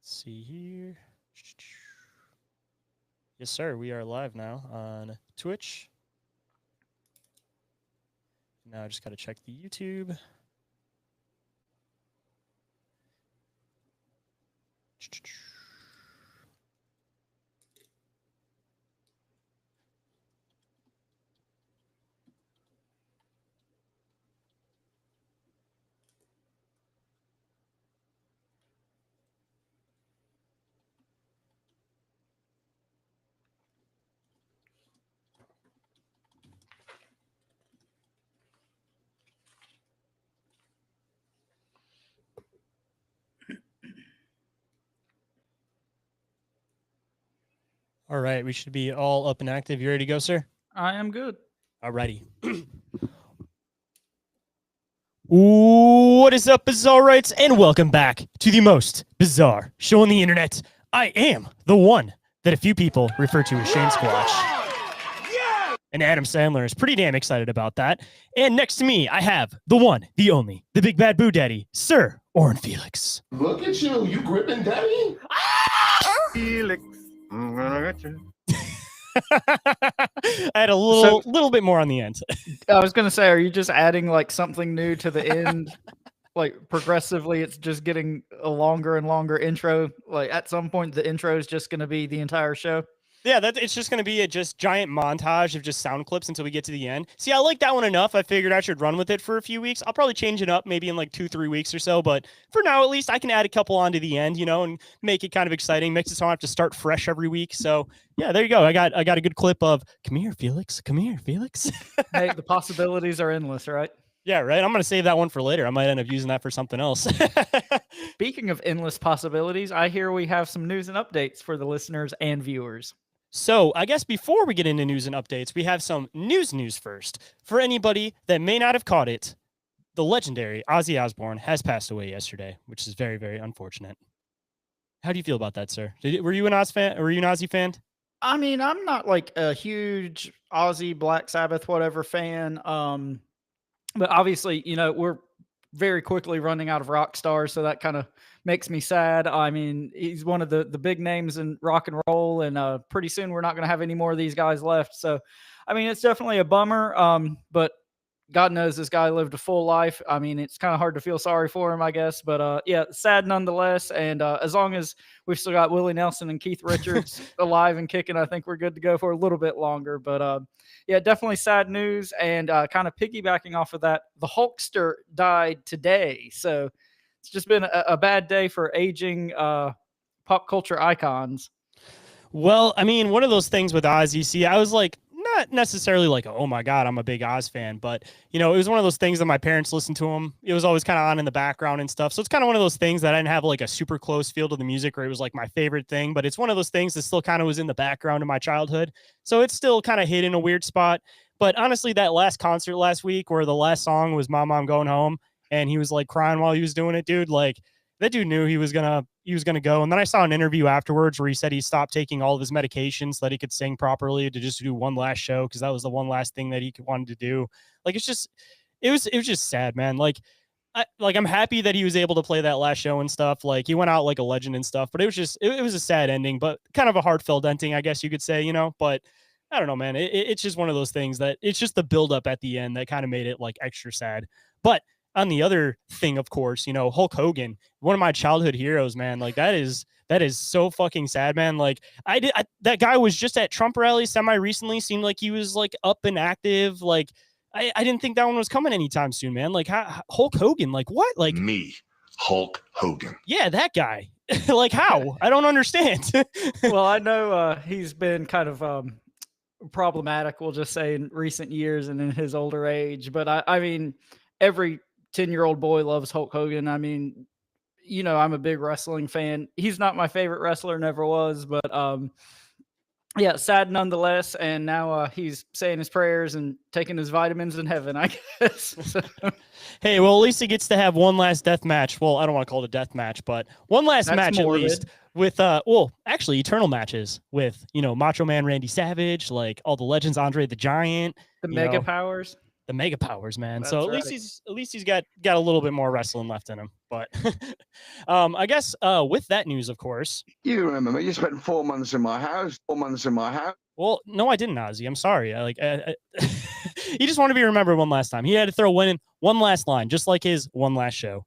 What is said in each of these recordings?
Let's see here. Yes, sir. We are live now on Twitch. Now I just got to check the YouTube. All right, we should be all up and active. You ready to go, sir? I am good. All righty. What is up, Bizarrites, and welcome back to the most bizarre show on the internet. I am the one that a few people refer to as Shane Squatch. And Adam Sandler is pretty damn excited about that. And next to me, I have the one, the only, the big bad boo daddy, Sir Oren Felix. Look at you gripping daddy? Felix, I'm gonna get you. I had a little bit more on the end. I was gonna say, are you just adding like something new to the end? Like progressively, it's just getting a longer and longer intro. Like at some point, the intro is just gonna be the entire show. Yeah, it's just going to be a just giant montage of just sound clips until we get to the end. See, I like that one enough. I figured I should run with it for a few weeks. I'll probably change it up maybe in like 2-3 weeks or so. But for now, at least I can add a couple onto the end, and make it kind of exciting. Makes it so I don't have to start fresh every week. So yeah, there you go. I got a good clip of "Come here, Felix. Come here, Felix." Hey, the possibilities are endless, right? Yeah, right. I'm going to save that one for later. I might end up using that for something else. Speaking of endless possibilities, I hear we have some news and updates for the listeners and viewers. So I guess before we get into news and updates, we have some news first. For anybody that may not have caught it, the legendary Ozzy Osbourne has passed away yesterday, which is very, very unfortunate. How do you feel about that, sir? Were you an Oz fan? Or were you an Ozzy fan? I mean, I'm not like a huge Ozzy, Black Sabbath, whatever fan. But obviously, we're very quickly running out of rock stars, so that kind of makes me sad. I mean, he's one of the big names in rock and roll, and pretty soon we're not going to have any more of these guys left. So, I mean, it's definitely a bummer, but God knows this guy lived a full life. I mean, it's kind of hard to feel sorry for him, I guess. But yeah, sad nonetheless. And as long as we've still got Willie Nelson and Keith Richards alive and kicking, I think we're good to go for a little bit longer. But yeah, definitely sad news. And kind of piggybacking off of that, the Hulkster died today. So it's just been a bad day for aging pop culture icons. Well, I mean, one of those things with Ozzy, see, I was like, not necessarily like, oh my God, I'm a big Oz fan, but it was one of those things that my parents listened to him. It was always kind of on in the background and stuff. So it's kind of one of those things that I didn't have like a super close feel to the music or it was like my favorite thing, but it's one of those things that still kind of was in the background of my childhood. So it's still kind of hid in a weird spot. But honestly, that last concert last week where the last song was Mom, I'm Going Home and he was like crying while he was doing it, dude, like that dude knew he was gonna go. And then I saw an interview afterwards where he said he stopped taking all of his medications so that he could sing properly to just do one last show because that was the one last thing that he wanted to do. Like it was just sad, man. Like I'm happy that he was able to play that last show and stuff. Like he went out like a legend and stuff, but it was a sad ending, but kind of a heartfelt ending, I guess you could say, But I don't know, man. It's just one of those things that it's just the buildup at the end that kind of made it like extra sad. But on the other thing, of course, Hulk Hogan, one of my childhood heroes, man. Like that is so fucking sad, man. Like that guy was just at Trump rallies semi recently. Seemed like he was like up and active. Like I didn't think that one was coming anytime soon, man. Like Hulk Hogan, like what? Like Me, Hulk Hogan. Yeah, that guy. Like how? I don't understand. Well, I know he's been kind of problematic, we'll just say, in recent years and in his older age. But I mean, every 10-year-old boy loves Hulk Hogan. I mean, I'm a big wrestling fan. He's not my favorite wrestler, never was, but yeah, sad nonetheless. And now he's saying his prayers and taking his vitamins in heaven, I guess. So. Hey, well, at least he gets to have one last death match. Well, I don't want to call it a death match, but one last match morbid. At least with actually eternal matches with Macho Man Randy Savage, like all the legends, Andre the Giant, the Mega Powers. the mega powers, man. That's so right. at least he's got a little bit more wrestling left in him. But I guess with that news, of course. You remember me? You spent 4 months in my house. 4 months in my house. Well, no, I didn't, Ozzy. I'm sorry. He just wanted to be remembered one last time. He had to throw in one last line, just like his one last show.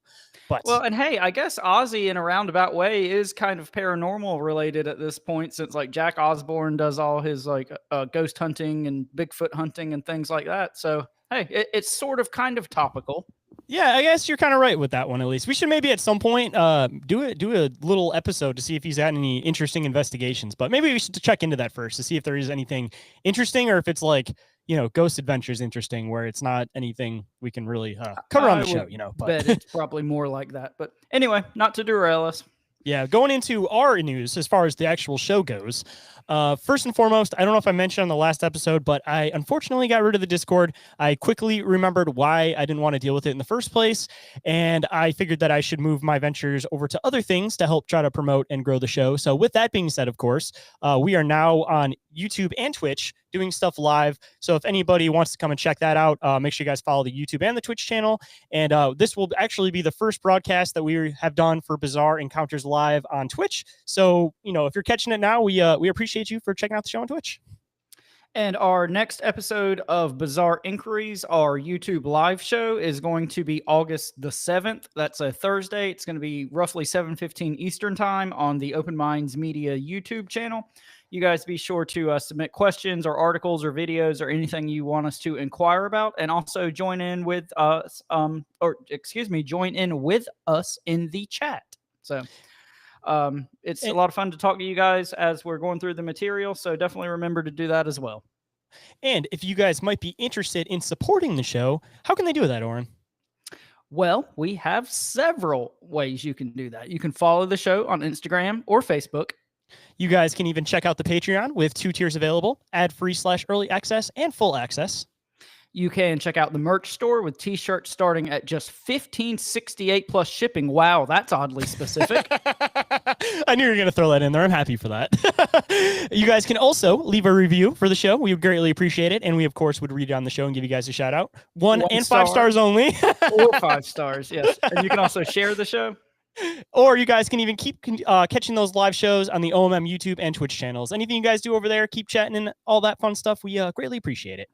But Well, and hey, I guess Ozzy in a roundabout way is kind of paranormal related at this point, since like Jack Osborne does all his like ghost hunting and Bigfoot hunting and things like that. So hey, it's sort of kind of topical. yeah, I guess you're kind of right with that one. At least we should maybe at some point do a little episode to see if he's had any interesting investigations. But maybe we should check into that first to see if there is anything interesting, or if it's like, you know, Ghost Adventures interesting, where it's not anything we can really cover on the show. You know, but bet it's probably more like that. But anyway, not to derail us. yeah, going into our news as far as the actual show goes. First and foremost, I don't know if I mentioned on the last episode, but I unfortunately got rid of the Discord. I quickly remembered why I didn't want to deal with it in the first place, and I figured that I should move my ventures over to other things to help try to promote and grow the show. So with that being said, of course, we are now on YouTube and Twitch doing stuff live. So if anybody wants to come and check that out, make sure you guys follow the YouTube and the Twitch channel. And this will actually be the first broadcast that we have done for Bizarre Encounters Live on Twitch. So, you know, if you're catching it now, we appreciate you for checking out the show on Twitch. And our next episode of Bizarre Inquiries, our YouTube live show, is going to be August the 7th. That's a Thursday. It's going to be roughly 7:15 Eastern time on the Open Minds Media YouTube channel. You guys be sure to submit questions or articles or videos or anything you want us to inquire about, and also join in with us, join in with us in the chat. So it's a lot of fun to talk to you guys as we're going through the material. So definitely remember to do that as well. And if you guys might be interested in supporting the show, how can they do that, Oren? Well, we have several ways you can do that. You can follow the show on Instagram or Facebook. You guys can even check out the Patreon with 2 tiers available: ad-free / early access and full access. You can check out the merch store with t-shirts starting at just $15.68 plus shipping. Wow, that's oddly specific. I knew you were going to throw that in there. I'm happy for that. You guys can also leave a review for the show. We would greatly appreciate it. And we, of course, would read it on the show and give you guys a shout out. 1 and 5 stars only. Or 5 stars, yes. And you can also share the show. Or you guys can even keep catching those live shows on the OMM YouTube and Twitch channels. Anything you guys do over there, keep chatting and all that fun stuff. We greatly appreciate it.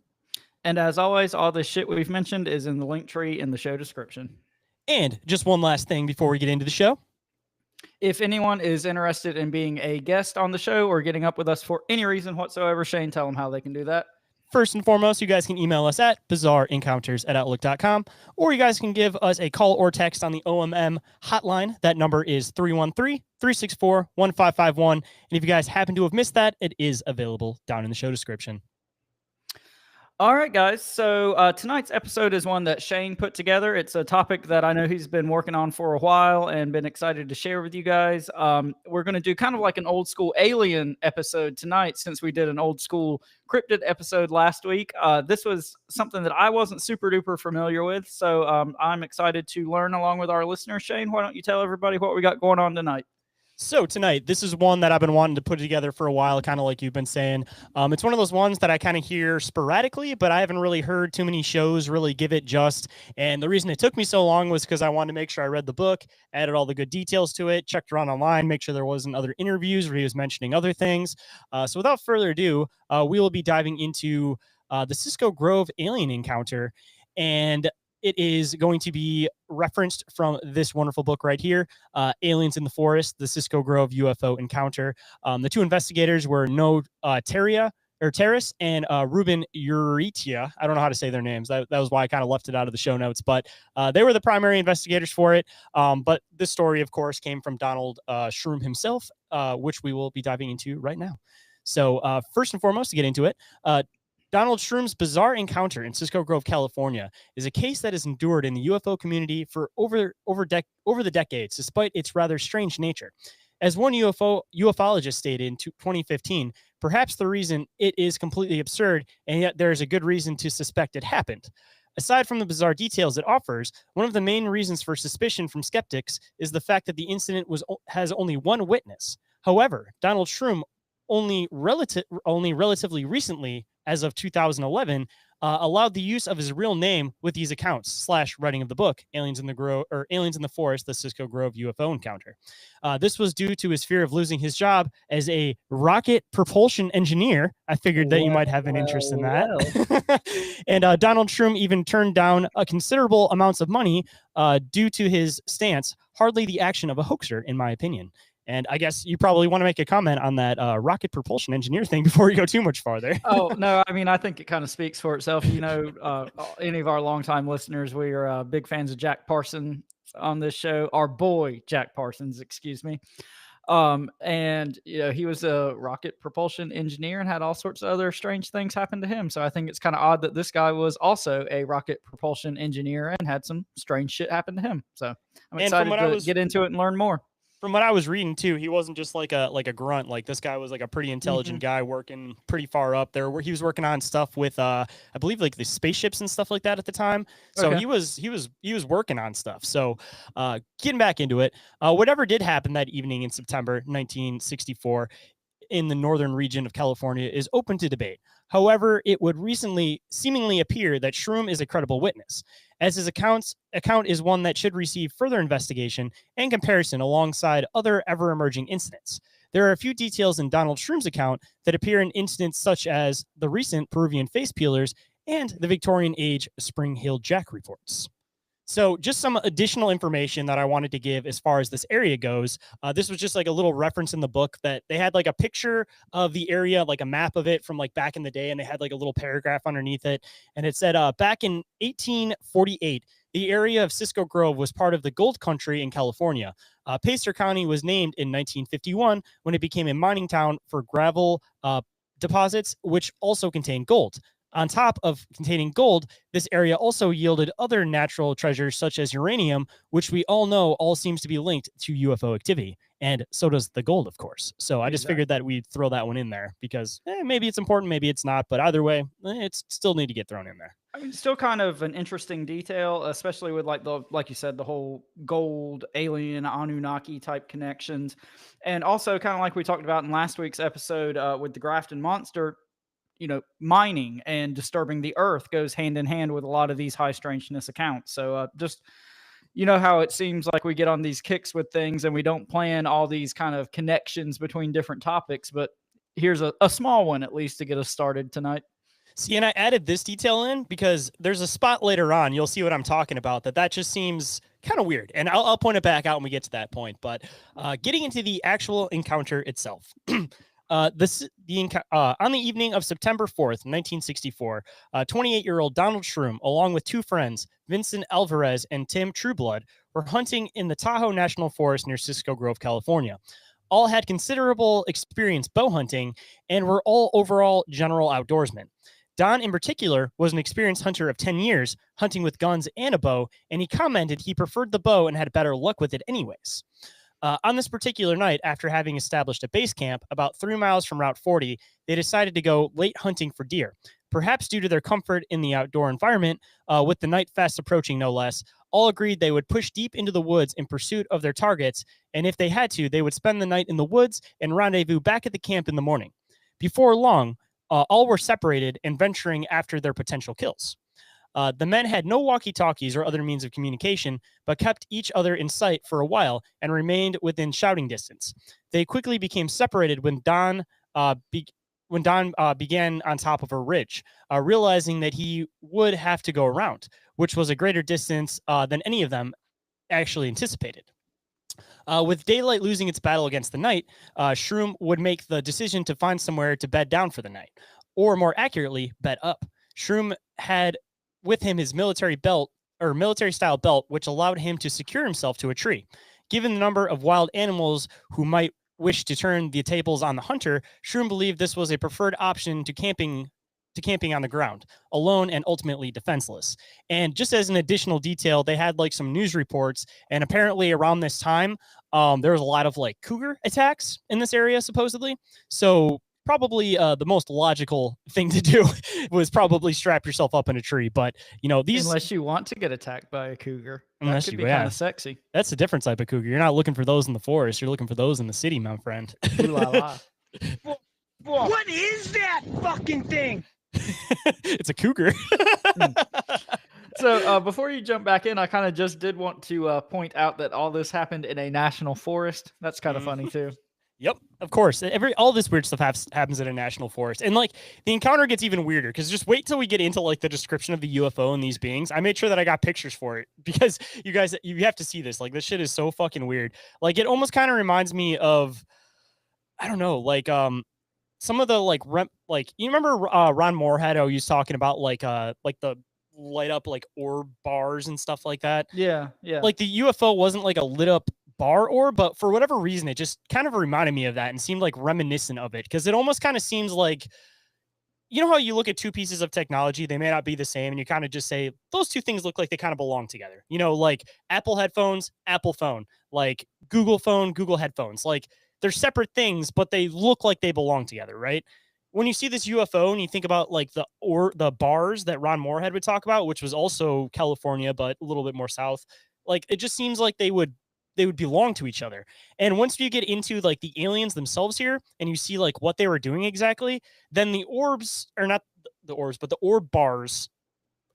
And as always, all the shit we've mentioned is in the link tree in the show description. And just one last thing before we get into the show. If anyone is interested in being a guest on the show or getting up with us for any reason whatsoever, Shane, tell them how they can do that. First and foremost, you guys can email us at bizarreencounters@outlook.com, or you guys can give us a call or text on the OMM hotline. That number is 313-364-1551. And if you guys happen to have missed that, it is available down in the show description. All right, guys. So tonight's episode is one that Shane put together. It's a topic that I know he's been working on for a while and been excited to share with you guys. We're going to do kind of like an old school alien episode tonight, since we did an old school cryptid episode last week. This was something that I wasn't super duper familiar with. So I'm excited to learn along with our listeners. Shane, why don't you tell everybody what we got going on tonight? So tonight, this is one that I've been wanting to put together for a while, kind of like you've been saying. It's one of those ones that I kind of hear sporadically, but I haven't really heard too many shows really give it just. And the reason it took me so long was because I wanted to make sure I read the book, added all the good details to it, checked around online, make sure there wasn't other interviews where he was mentioning other things. So without further ado, we will be diving into the Cisco Grove alien encounter. And it is going to be referenced from this wonderful book right here, Aliens in the Forest, the Cisco Grove UFO Encounter. The 2 investigators were Terrace and Ruben Uritia. I don't know how to say their names. That was why I kind of left it out of the show notes, but they were the primary investigators for it. But this story, of course, came from Donald Shroom himself, which we will be diving into right now. So first and foremost, to get into it, Donald Shroom's bizarre encounter in Cisco Grove, California, is a case that has endured in the UFO community for over the decades, despite its rather strange nature. As one ufologist stated in 2015, perhaps the reason it is completely absurd, and yet there is a good reason to suspect it happened. Aside from the bizarre details it offers, one of the main reasons for suspicion from skeptics is the fact that the incident has only one witness. However, Donald Shroom only relatively recently, as of 2011, allowed the use of his real name with these accounts / writing of the book, Aliens in the Forest, the Cisco Grove UFO Encounter. This was due to his fear of losing his job as a rocket propulsion engineer. I figured that you might have an interest in that. And Donald Shroom even turned down a considerable amounts of money due to his stance, hardly the action of a hoaxer, in my opinion. And I guess you probably want to make a comment on that rocket propulsion engineer thing before we go too much farther. Oh, no, I mean, I think it kind of speaks for itself. You know, any of our longtime listeners, we are big fans of Jack Parsons on this show. Our boy, Jack Parsons, excuse me. And you know, he was a rocket propulsion engineer and had all sorts of other strange things happen to him. So I think it's kind of odd that this guy was also a rocket propulsion engineer and had some strange shit happen to him. So I'm excited to get into it and learn more. From what I was reading too, he wasn't just like a grunt. Like this guy was like a pretty intelligent guy working pretty far up there. Where he was working on stuff with I believe like the spaceships and stuff like that at the time. So he was working on stuff. So getting back into it, whatever did happen that evening in September 1964 in the northern region of California is open to debate. However, it would recently seemingly appear that Shroom is a credible witness, as his account is one that should receive further investigation and comparison alongside other ever-emerging incidents. There are a few details in Donald Shroom's account that appear in incidents such as the recent Peruvian face peelers and the Victorian age Spring Hill Jack reports. So just some additional information that I wanted to give as far as this area goes. This was just like a little reference in the book that they had like a picture of the area, like a map of it from like back in the day. And they had like a little paragraph underneath it. And it said back in 1848, the area of Cisco Grove was part of the gold country in California. Pacer County was named in 1951 when it became a mining town for gravel deposits, which also contained gold. On top of containing gold, this area also yielded other natural treasures such as uranium, which we all know all seems to be linked to UFO activity. And so does the gold, of course. So I just figured that we'd throw that one in there because maybe it's important, maybe it's not. But either way, it's still need to get thrown in there. I mean, still kind of an interesting detail, especially with like you said, the whole gold, alien, Anunnaki type connections. And also kind of like we talked about in last week's episode with the Grafton Monster. You know, mining and disturbing the earth goes hand in hand with a lot of these high strangeness accounts. So just, you know, how it seems like we get on these kicks with things and we don't plan all these kind of connections between different topics, but here's a small one at least to get us started tonight. See, and I added this detail in because there's a spot later on, you'll see what I'm talking about, that just seems kind of weird. And I'll point it back out when we get to that point. But getting into the actual encounter itself. On the evening of September 4th, 1964, 28-year-old Donald Shroom, along with two friends, Vincent Alvarez and Tim Trueblood, were hunting in the Tahoe National Forest near Cisco Grove, California. All had considerable experience bow hunting and were all overall general outdoorsmen. Don, in particular, was an experienced hunter of 10 years, hunting with guns and a bow, and he commented he preferred the bow and had better luck with it anyways. On this particular night, after having established a base camp about 3 miles from Route 40, they decided to go late hunting for deer. Perhaps due to their comfort in the outdoor environment, with the night fast approaching no less, all agreed they would push deep into the woods in pursuit of their targets, and if they had to, they would spend the night in the woods and rendezvous back at the camp in the morning. Before long, all were separated and venturing after their potential kills. The men had no walkie-talkies or other means of communication, but kept each other in sight for a while and remained within shouting distance. They quickly became separated when Don began on top of a ridge, realizing that he would have to go around, which was a greater distance than any of them actually anticipated. With daylight losing its battle against the night, Shroom would make the decision to find somewhere to bed down for the night, or more accurately, bed up. Shroom had with him his military style belt, which allowed him to secure himself to a tree. Given the number of wild animals who might wish to turn the tables on the hunter, Shroom believed this was a preferred option to camping on the ground, alone and ultimately defenseless. And just as an additional detail, they had like some news reports, and apparently around this time, there was a lot of like cougar attacks in this area, supposedly. So probably the most logical thing to do was probably strap yourself up in a tree. But, you know, unless you want to get attacked by a cougar, that could be kind of sexy. That's a different type of cougar. You're not looking for those in the forest. You're looking for those in the city, my friend. Ooh la la. What is that fucking thing? It's a cougar. So before you jump back in, I kind of just did want to point out that all this happened in a national forest. That's kind of funny too. Yep, of course. All this weird stuff happens in a national forest, and like the encounter gets even weirder because just wait till we get into like the description of the UFO and these beings. I made sure that I got pictures for it because you guys, you have to see this. Like this shit is so fucking weird. Like it almost kind of reminds me of, I don't know, like some of the like like you remember Ron Moorhead? He was talking about like the light up like orb bars and stuff like that. Yeah, yeah. Like the UFO wasn't like a lit up bar orb, but for whatever reason, it just kind of reminded me of that and seemed like reminiscent of it because it almost kind of seems like, you know how you look at two pieces of technology, they may not be the same, and you kind of just say those two things look like they kind of belong together. You know, like Apple headphones, Apple phone, like Google phone, Google headphones. Like they're separate things, but they look like they belong together, right? When you see this UFO and you think about like the bars that Ron Moorhead would talk about, which was also California, but a little bit more south, like it just seems like they would belong to each other. And once you get into like the aliens themselves here and you see like what they were doing exactly, then the orbs are not the orbs, but the orb bars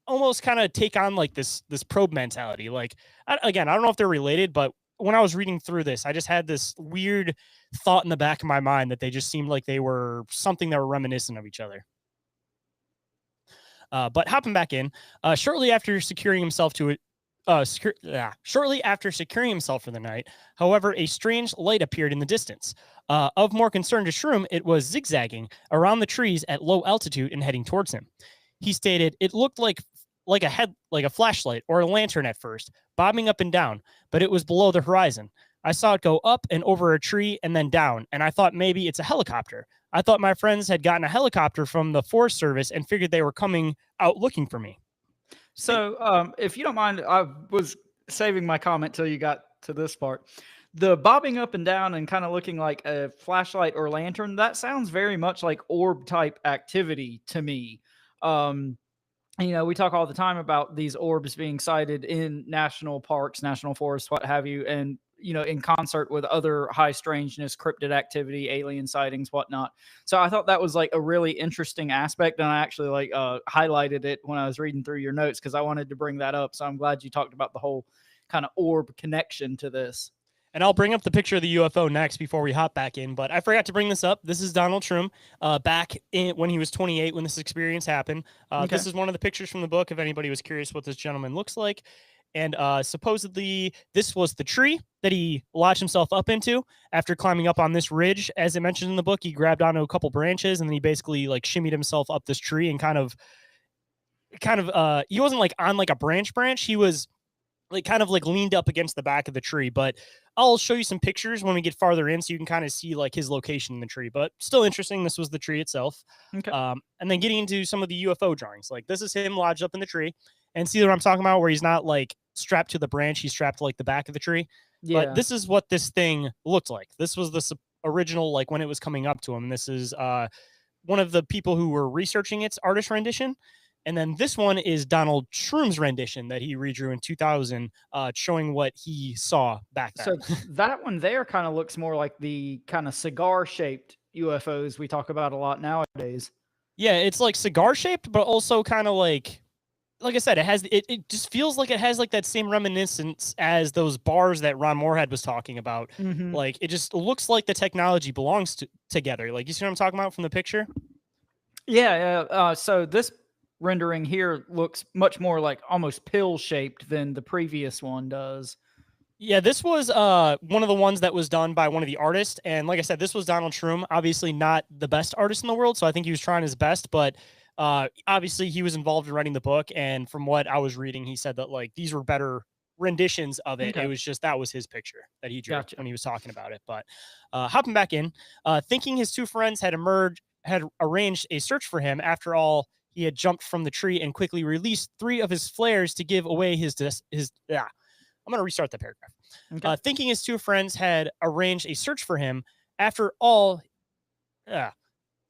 almost kind of take on like this probe mentality. Like again, I don't know if they're related, but when I was reading through this, I just had this weird thought in the back of my mind that they just seemed like they were something that were reminiscent of each other. But hopping back in, shortly after securing himself to it, shortly after securing himself for the night, however, a strange light appeared in the distance. Of more concern to Shroom, it was zigzagging around the trees at low altitude and heading towards him. He stated it looked like a flashlight or a lantern at first, bobbing up and down, but it was below the horizon. I saw it go up and over a tree and then down, and I thought maybe it's a helicopter. I thought my friends had gotten a helicopter from the Forest Service and figured they were coming out looking for me. So, if you don't mind, I was saving my comment till you got to this part. The bobbing up and down and kind of looking like a flashlight or lantern, that sounds very much like orb type activity to me. Um, we talk all the time about these orbs being sighted in national parks, national forests, what have you, and in concert with other high strangeness, cryptid activity, alien sightings, whatnot. So I thought that was like a really interesting aspect, and I actually like highlighted it when I was reading through your notes because I wanted to bring that up. So I'm glad you talked about the whole kind of orb connection to this. And I'll bring up the picture of the UFO next before we hop back in. But I forgot to bring this up. This is Donald Trump back when he was 28 when this experience happened. Okay. This is one of the pictures from the book if anybody was curious what this gentleman looks like. And supposedly this was the tree that he lodged himself up into after climbing up on this ridge. As I mentioned in the book, he grabbed onto a couple branches and then he basically like shimmied himself up this tree and kind of he wasn't like on like a branch. He was like kind of like leaned up against the back of the tree. But I'll show you some pictures when we get farther in so you can kind of see like his location in the tree. But still interesting. This was the tree itself. Okay. And then getting into some of the UFO drawings. Like this is him lodged up in the tree. And see what I'm talking about where he's not like strapped to the branch. He's strapped to like the back of the tree. Yeah. But this is what this thing looked like. This was the original, like when it was coming up to him. This is one of the people who were researching its artist rendition. And then this one is Donald Shroom's rendition that he redrew in 2000, showing what he saw back then. So that one there kind of looks more like the kind of cigar shaped UFOs we talk about a lot nowadays. Yeah, it's like cigar shaped, but also kind of like I said, it just feels like it has like that same reminiscence as those bars that Ron Moorhead was talking about. Mm-hmm. Like it just looks like the technology belongs together. Like you see what I'm talking about from the picture? Yeah. So this rendering here looks much more like almost pill shaped than the previous one does. Yeah, this was one of the ones that was done by one of the artists. And like I said, this was Donald Shroom, obviously not the best artist in the world. So I think he was trying his best, but obviously he was involved in writing the book. And from what I was reading, he said that like these were better renditions of it. Okay. It was just that was his picture that he drew Gotcha. when he was talking about it. But hopping back in, thinking his two friends had arranged a search for him. After all, he had jumped from the tree and quickly released 3 of his flares to give away his I'm going to restart the paragraph. Okay. Thinking his two friends had arranged a search for him. After all,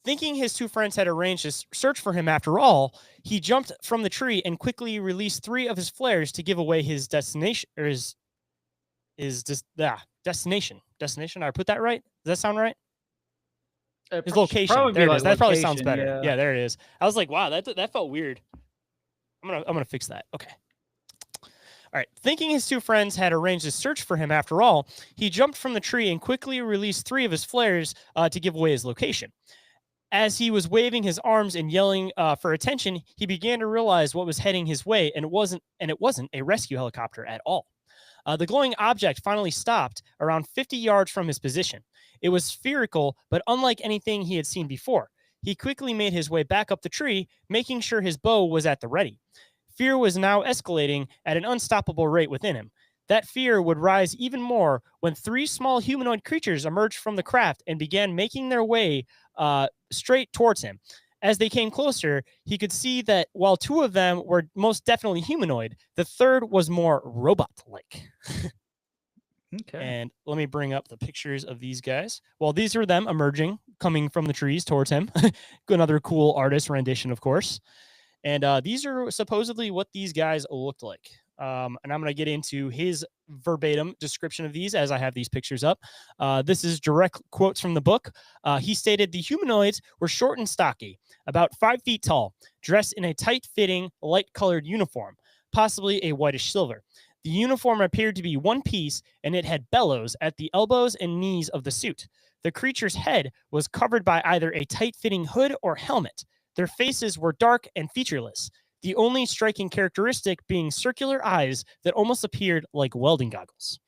thinking his two friends had arranged a search for him after all, he jumped from the tree and quickly released 3 of his flares to give away his destination, or destination. Destination. Did I put that right? Does that sound right? His location. Probably be There it like is. That probably sounds location, better. yeah. Yeah, there it is. I was like, wow, that felt weird. I'm gonna fix that. Okay. All right. Thinking his two friends had arranged a search for him after all, he jumped from the tree and quickly released 3 of his flares to give away his location. As he was waving his arms and yelling for attention, he began to realize what was heading his way, and it wasn't a rescue helicopter at all. The glowing object finally stopped around 50 yards from his position. It was spherical, but unlike anything he had seen before. He quickly made his way back up the tree, making sure his bow was at the ready. Fear was now escalating at an unstoppable rate within him. That fear would rise even more when 3 small humanoid creatures emerged from the craft and began making their way straight towards him. As they came closer, he could see that while 2 of them were most definitely humanoid, the third was more robot-like. Okay. And let me bring up the pictures of these guys. Well, these are them emerging, coming from the trees towards him. Another cool artist rendition, of course. And these are supposedly what these guys looked like. And I'm going to get into his verbatim description of these as I have these pictures up. This is direct quotes from the book. He stated the humanoids were short and stocky, about 5 feet tall, dressed in a tight-fitting, light-colored uniform, possibly a whitish silver. The uniform appeared to be one piece, and it had bellows at the elbows and knees of the suit. The creature's head was covered by either a tight-fitting hood or helmet. Their faces were dark and featureless, the only striking characteristic being circular eyes that almost appeared like welding goggles.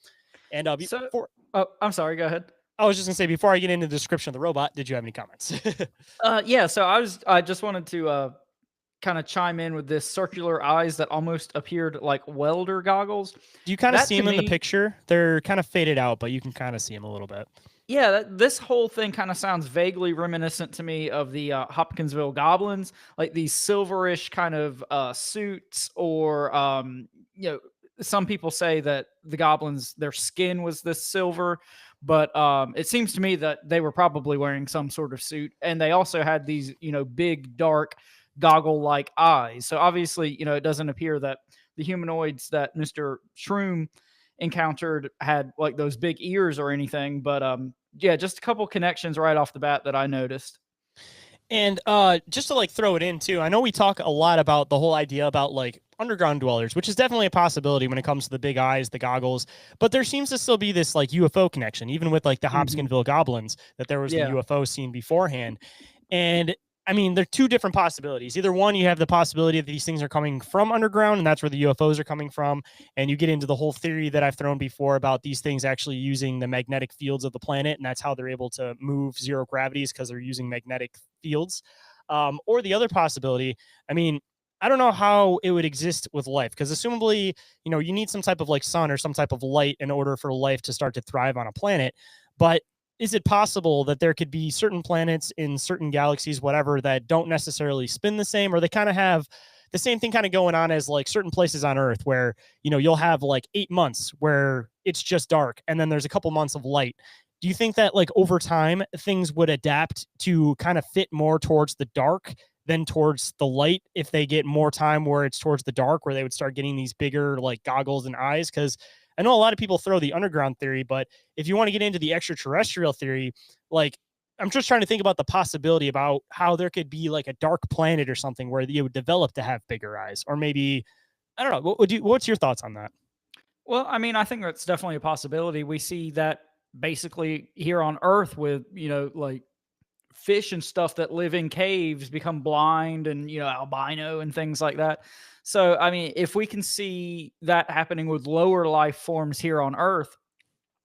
And I'm sorry, go ahead. I was just going to say, before I get into the description of the robot, did you have any comments? Yeah, so I just wanted to kind of chime in with this circular eyes that almost appeared like welder goggles. Do you kind of That see to them in the me- picture? They're kind of faded out, but you can kind of see them a little bit. Yeah, this whole thing kind of sounds vaguely reminiscent to me of the Hopkinsville Goblins, like these silverish kind of suits, or some people say that the goblins, their skin was this silver, but it seems to me that they were probably wearing some sort of suit, and they also had these, big dark goggle-like eyes. So obviously, it doesn't appear that the humanoids that Mr. Shroom encountered had like those big ears or anything, but yeah, just a couple connections right off the bat that I noticed. And just to like throw it in too, I know we talk a lot about the whole idea about like underground dwellers, which is definitely a possibility when it comes to the big eyes, the goggles, but there seems to still be this like UFO connection, even with like the Hopkinsville Goblins, that there was Yeah. the UFO seen beforehand. And I mean, there are 2 different possibilities. Either one, you have the possibility that these things are coming from underground, and that's where the UFOs are coming from. And you get into the whole theory that I've thrown before about these things actually using the magnetic fields of the planet, and that's how they're able to move zero gravities, because they're using magnetic fields. Or the other possibility, I mean, I don't know how it would exist with life, because assumably, you need some type of like sun or some type of light in order for life to start to thrive on a planet. But is it possible that there could be certain planets in certain galaxies, whatever, that don't necessarily spin the same, or they kind of have the same thing kind of going on as like certain places on Earth where, you'll have like 8 months where it's just dark, and then there's a couple months of light. Do you think that like over time things would adapt to kind of fit more towards the dark than towards the light if they get more time where it's towards the dark, where they would start getting these bigger like goggles and eyes? Because I know a lot of people throw the underground theory, but if you want to get into the extraterrestrial theory, like I'm just trying to think about the possibility about how there could be like a dark planet or something where you would develop to have bigger eyes, or maybe, I don't know. What's your thoughts on that? Well, I mean, I think that's definitely a possibility. We see that basically here on Earth with, like fish and stuff that live in caves become blind, and, albino and things like that. So, I mean, if we can see that happening with lower life forms here on Earth,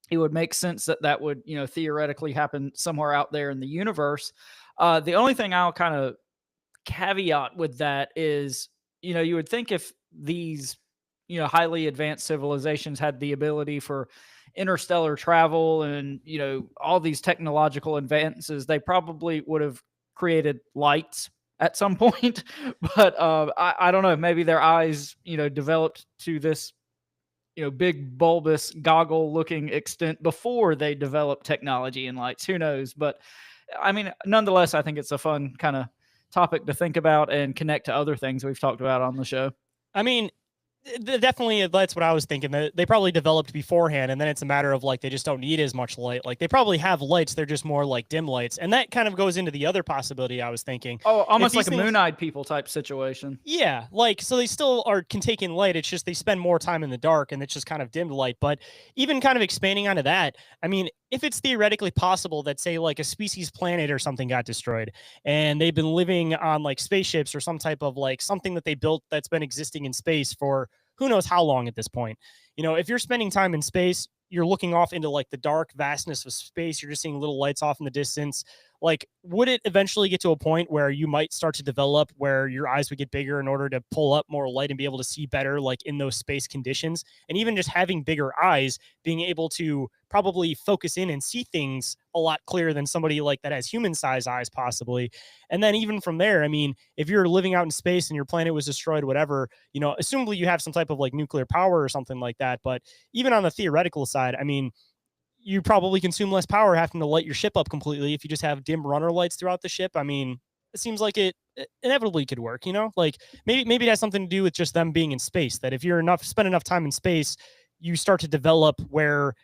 it would make sense that that would, theoretically happen somewhere out there in the universe. The only thing I'll kind of caveat with that is, you would think if these, highly advanced civilizations had the ability for interstellar travel and, all these technological advances, they probably would have created lights at some point. But I don't know, maybe their eyes, developed to this, big bulbous goggle looking extent before they developed technology and lights. Who knows? But I mean, nonetheless, I think it's a fun kind of topic to think about and connect to other things we've talked about on the show. I mean, Definitely, that's what I was thinking. That they probably developed beforehand, and then it's a matter of like they just don't need as much light. Like they probably have lights, they're just more like dim lights, and that kind of goes into the other possibility I was thinking. Oh, If almost these like a things, moon-eyed people type situation. yeah, like so they still can take in light. It's just they spend more time in the dark, and it's just kind of dimmed light. But even kind of expanding onto that, I mean, if it's theoretically possible that say like a species planet or something got destroyed, and they've been living on like spaceships or some type of like something that they built that's been existing in space for who knows how long at this point. If you're spending time in space, you're looking off into like the dark vastness of space. You're just seeing little lights off in the distance. Like, would it eventually get to a point where you might start to develop where your eyes would get bigger in order to pull up more light and be able to see better, like in those space conditions? And even just having bigger eyes, being able to probably focus in and see things a lot clearer than somebody like that has human size eyes, possibly. And then even from there, I mean, if you're living out in space and your planet was destroyed, whatever, assumably you have some type of like nuclear power or something like that. But even on the theoretical side, I mean, you probably consume less power having to light your ship up completely if you just have dim runner lights throughout the ship. I mean, it seems like it inevitably could work, like maybe it has something to do with just them being in space, that if you're spend enough time in space, you start to develop where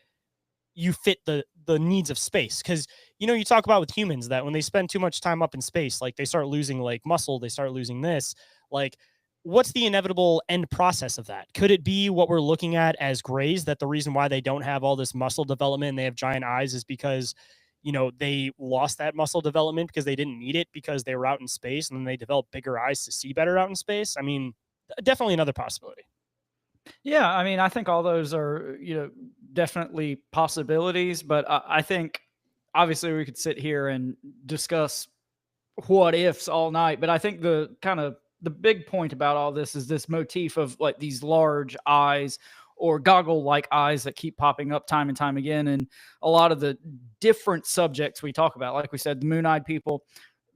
you fit the needs of space. Because you talk about with humans that when they spend too much time up in space, like they start losing like muscle, they start losing this. Like, what's the inevitable end process of that? Could it be what we're looking at as grays, that the reason why they don't have all this muscle development and they have giant eyes is because they lost that muscle development because they didn't need it because they were out in space, and then they developed bigger eyes to see better out in space? I mean, definitely another possibility. Yeah, I mean, I think all those are, definitely possibilities, but I think obviously we could sit here and discuss what ifs all night, but I think the big point about all this is this motif of like these large eyes or goggle like eyes that keep popping up time and time again. And a lot of the different subjects we talk about, like we said, the moon eyed people,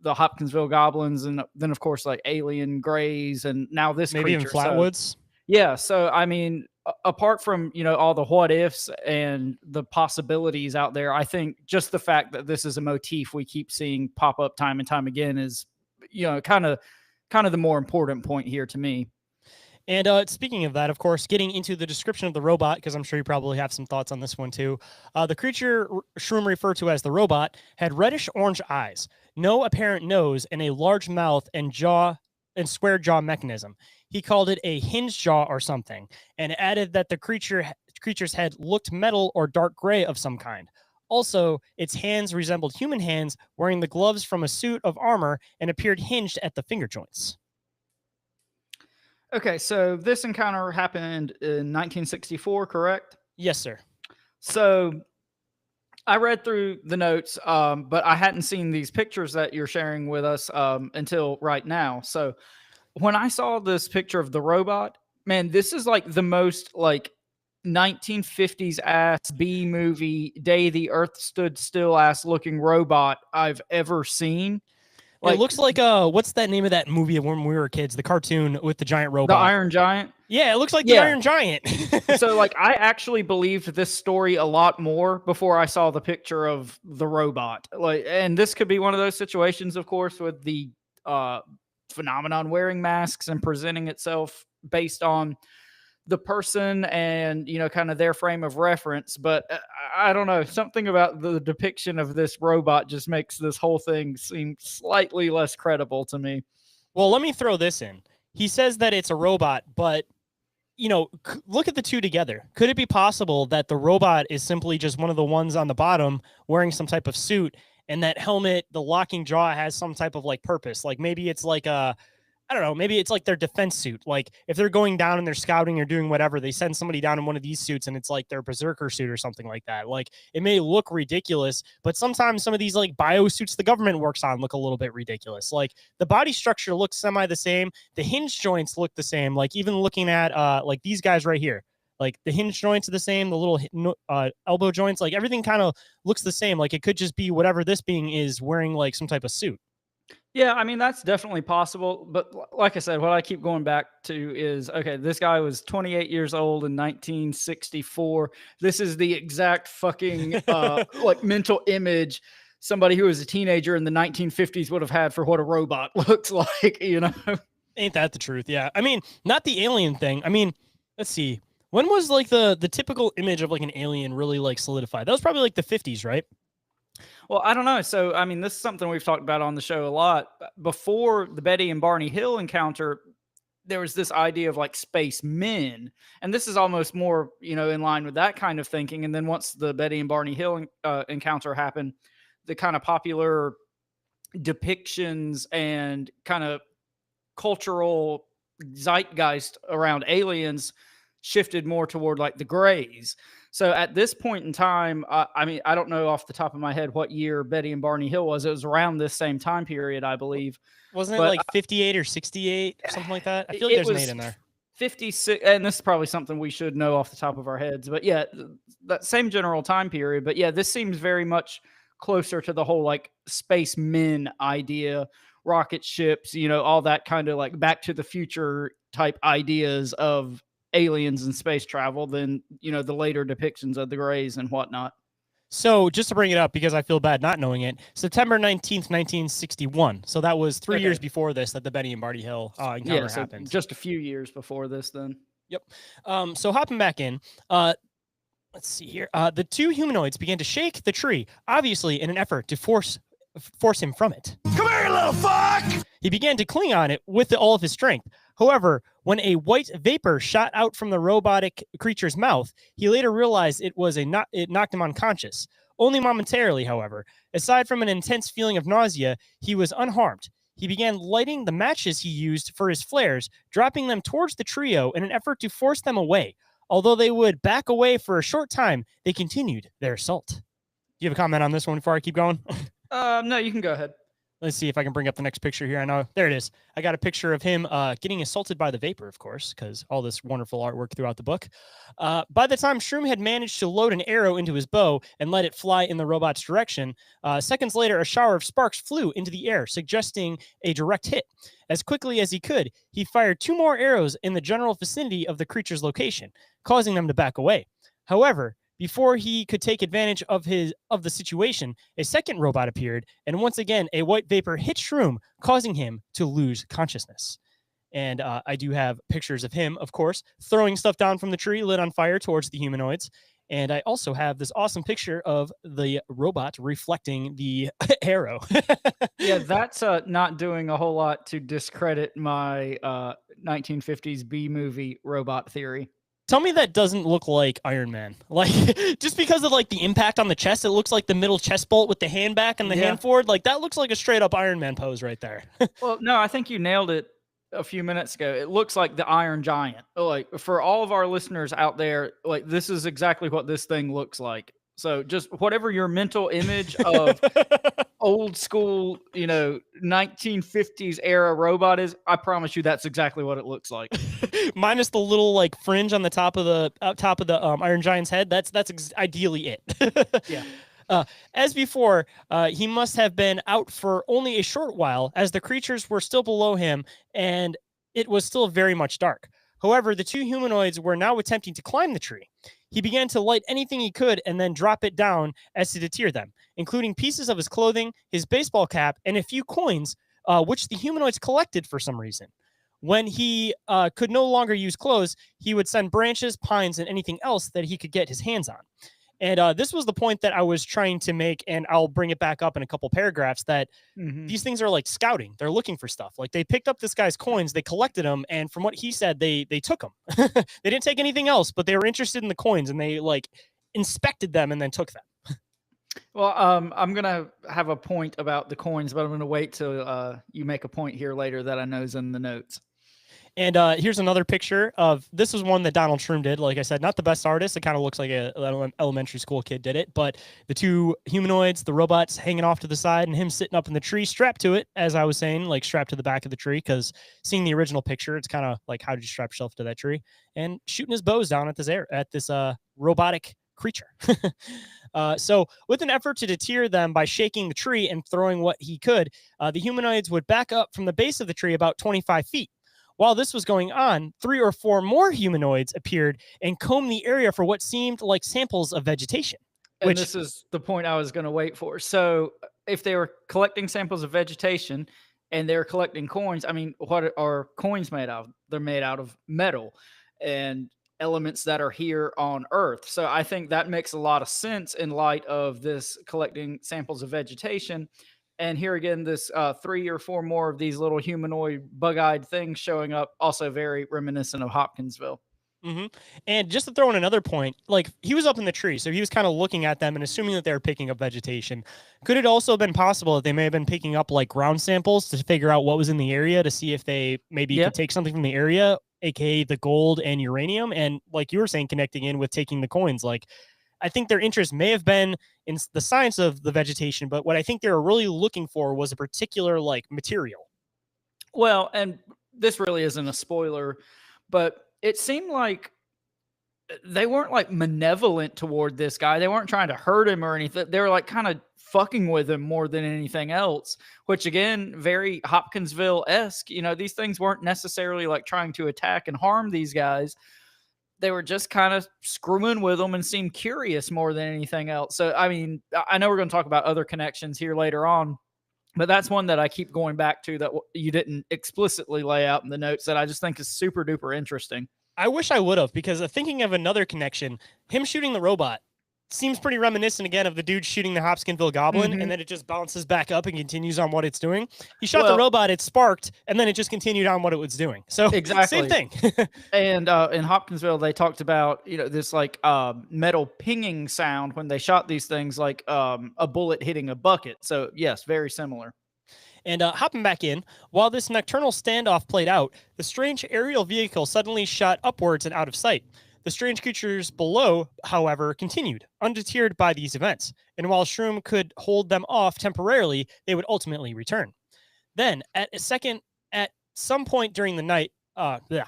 the Hopkinsville goblins, and then of course like alien grays, and now this Maybe even creature. So, flatwoods. yeah. So, I mean, apart from, all the what ifs and the possibilities out there, I think just the fact that this is a motif we keep seeing pop up time and time again is, kind of the more important point here to me. And speaking of that, of course, getting into the description of the robot, because I'm sure you probably have some thoughts on this one too. The creature Shroom referred to as the robot had reddish orange eyes, no apparent nose, and a large mouth and square jaw mechanism. He called it a hinge jaw or something, and added that the creature's head looked metal or dark gray of some kind. Also, its hands resembled human hands wearing the gloves from a suit of armor and appeared hinged at the finger joints. Okay, so this encounter happened in 1964, correct? Yes, sir. So I read through the notes, but I hadn't seen these pictures that you're sharing with us until right now. So when I saw this picture of the robot, man, this is like the most like 1950s ass B movie, Day the Earth Stood Still ass looking robot I've ever seen. It looks like what's that name of that movie when we were kids? The cartoon with the giant robot. The Iron Giant. Yeah, it looks like the Iron Giant. So like I actually believed this story a lot more before I saw the picture of the robot. Like, and this could be one of those situations, of course, with the phenomenon wearing masks and presenting itself based on the person and kind of their frame of reference. But I don't know, something about the depiction of this robot just makes this whole thing seem slightly less credible to me. Well, let me throw this in. He says that it's a robot, but look at the two together. Could it be possible that the robot is simply just one of the ones on the bottom wearing some type of suit, and that helmet, the locking jaw, has some type of like purpose? Like maybe it's like I don't know, maybe it's like their defense suit. Like if they're going down and they're scouting or doing whatever, they send somebody down in one of these suits and it's like their berserker suit or something like that. Like it may look ridiculous, but sometimes some of these like bio suits the government works on look a little bit ridiculous. Like the body structure looks semi the same. The hinge joints look the same. Like even looking at like these guys right here, like the hinge joints are the same. The little elbow joints, like everything kind of looks the same. Like it could just be whatever this being is wearing like some type of suit. Yeah, I mean, that's definitely possible. But like I said, what I keep going back to is, okay, this guy was 28 years old in 1964. This is the exact fucking like mental image somebody who was a teenager in the 1950s would have had for what a robot looks like, Ain't that the truth? Yeah. I mean, not the alien thing. I mean, Let's see. When was like the typical image of like an alien really like solidified? That was probably like the 50s, right? Well, I don't know. So, I mean, this is something we've talked about on the show a lot. Before the Betty and Barney Hill encounter, there was this idea of like space men, and this is almost more, in line with that kind of thinking. And then once the Betty and Barney Hill encounter happened, the kind of popular depictions and kind of cultural zeitgeist around aliens shifted more toward like the grays. So at this point in time, I mean, I don't know off the top of my head what year Betty and Barney Hill was. It was around this same time period, I believe. Wasn't it But like 58 or 68 or something like that? I feel like it there's an was 8 in there. 56, and this is probably something we should know off the top of our heads. But yeah, that same general time period. But yeah, this seems very much closer to the whole like space men idea, rocket ships, all that kind of like Back to the Future type ideas of aliens and space travel than, the later depictions of the Greys and whatnot. So just to bring it up, because I feel bad not knowing it, September 19th, 1961. So that was 3 years before this that the Betty and Barney Hill encounter happened. Just a few years before this then. Yep. So hopping back in, let's see here. The two humanoids began to shake the tree, obviously in an effort to force him from it. Come here, you little fuck! He began to cling on it with all of his strength. However, when a white vapor shot out from the robotic creature's mouth, he later realized it knocked him unconscious. Only momentarily, however. Aside from an intense feeling of nausea, he was unharmed. He began lighting the matches he used for his flares, dropping them towards the trio in an effort to force them away. Although they would back away for a short time, they continued their assault. Do you have a comment on this one before I keep going? No, you can go ahead. Let's see if I can bring up the next picture here. I know there it is. I got a picture of him getting assaulted by the vapor, of course, because all this wonderful artwork throughout the book. By the time Shroom had managed to load an arrow into his bow and let it fly in the robot's direction, seconds later, a shower of sparks flew into the air, suggesting a direct hit. As quickly as he could, he fired 2 more arrows in the general vicinity of the creature's location, causing them to back away. However, before he could take advantage of the situation, a second robot appeared, and once again, a white vapor hit Shroom, causing him to lose consciousness. And I do have pictures of him, of course, throwing stuff down from the tree lit on fire towards the humanoids. And I also have this awesome picture of the robot reflecting the arrow. Yeah, that's not doing a whole lot to discredit my 1950s B movie robot theory. Tell me that doesn't look like Iron Man. Like, just because of like the impact on the chest, it looks like the middle chest bolt with the hand back and the hand forward. Like, that looks like a straight up Iron Man pose right there. Well, no, I think you nailed it a few minutes ago. It looks like the Iron Giant. Like, for all of our listeners out there, like, this is exactly what this thing looks like. So just whatever your mental image of old school, 1950s era robot is, I promise you that's exactly what it looks like. Minus the little like fringe on the top of the Iron Giant's head. That's ideally it. Yeah. As before, he must have been out for only a short while, as the creatures were still below him, and it was still very much dark. However, the two humanoids were now attempting to climb the tree. He began to light anything he could and then drop it down as to deter them, including pieces of his clothing, his baseball cap, and a few coins, which the humanoids collected for some reason. When he could no longer use clothes, he would send branches, pines, and anything else that he could get his hands on. And this was the point that I was trying to make, and I'll bring it back up in a couple paragraphs, that these things are like scouting. They're looking for stuff. Like, they picked up this guy's coins, they collected them, and from what he said, they took them. They didn't take anything else, but they were interested in the coins, and they like inspected them and then took them. Well, I'm going to have a point about the coins, but I'm going to wait till you make a point here later that I know is in the notes. And here's another picture of, this is one that Donald Shroom did. Like I said, not the best artist. It kind of looks like an elementary school kid did it. But the two humanoids, the robots hanging off to the side, and him sitting up in the tree, strapped to it, as I was saying, like strapped to the back of the tree. Because seeing the original picture, it's kind of like, how did you strap yourself to that tree? And shooting his bows down at this robotic creature. So with an effort to deter them by shaking the tree and throwing what he could, the humanoids would back up from the base of the tree about 25 feet. While this was going on, 3 or 4 more humanoids appeared and combed the area for what seemed like samples of vegetation. And this is the point I was going to wait for. So if they were collecting samples of vegetation and they're collecting coins, I mean, what are coins made out of? They're made out of metal. And elements that are here on Earth. So I think that makes a lot of sense in light of this collecting samples of vegetation. And here again, this 3 or 4 more of these little humanoid bug-eyed things showing up, also very reminiscent of Hopkinsville. Mm-hmm. And just to throw in another point, like he was up in the tree, so he was kind of looking at them and assuming that they were picking up vegetation. Could it also have been possible that they may have been picking up like ground samples to figure out what was in the area to see if they maybe could take something from the area, aka the gold and uranium, and like you were saying, connecting in with taking the coins? Like, I think their interest may have been in the science of the vegetation, but what I think they were really looking for was a particular like material. Well, and this really isn't a spoiler, but it seemed like they weren't like malevolent toward this guy. They weren't trying to hurt him or anything. They were like kind of fucking with him more than anything else, which again, very Hopkinsville-esque. You know, these things weren't necessarily like trying to attack and harm these guys. They were just kind of screwing with them and seemed curious more than anything else. So, I mean, I know we're going to talk about other connections here later on, but that's one that I keep going back to that you didn't explicitly lay out in the notes that I just think is super duper interesting. I wish I would have, because thinking of another connection, him shooting the robot seems pretty reminiscent again of the dude shooting the Hopkinsville Goblin, and then it just bounces back up and continues on what it's doing. He shot the robot, it sparked, and then it just continued on what it was doing. So exactly, same thing. And in Hopkinsville, they talked about, you know, this like metal pinging sound when they shot these things, like a bullet hitting a bucket. So yes, very similar. And hopping back in, while this nocturnal standoff played out, the strange aerial vehicle suddenly shot upwards and out of sight. The strange creatures below, however, continued, undeterred by these events, and while Shroom could hold them off temporarily, they would ultimately return. Then, at some point during the night, the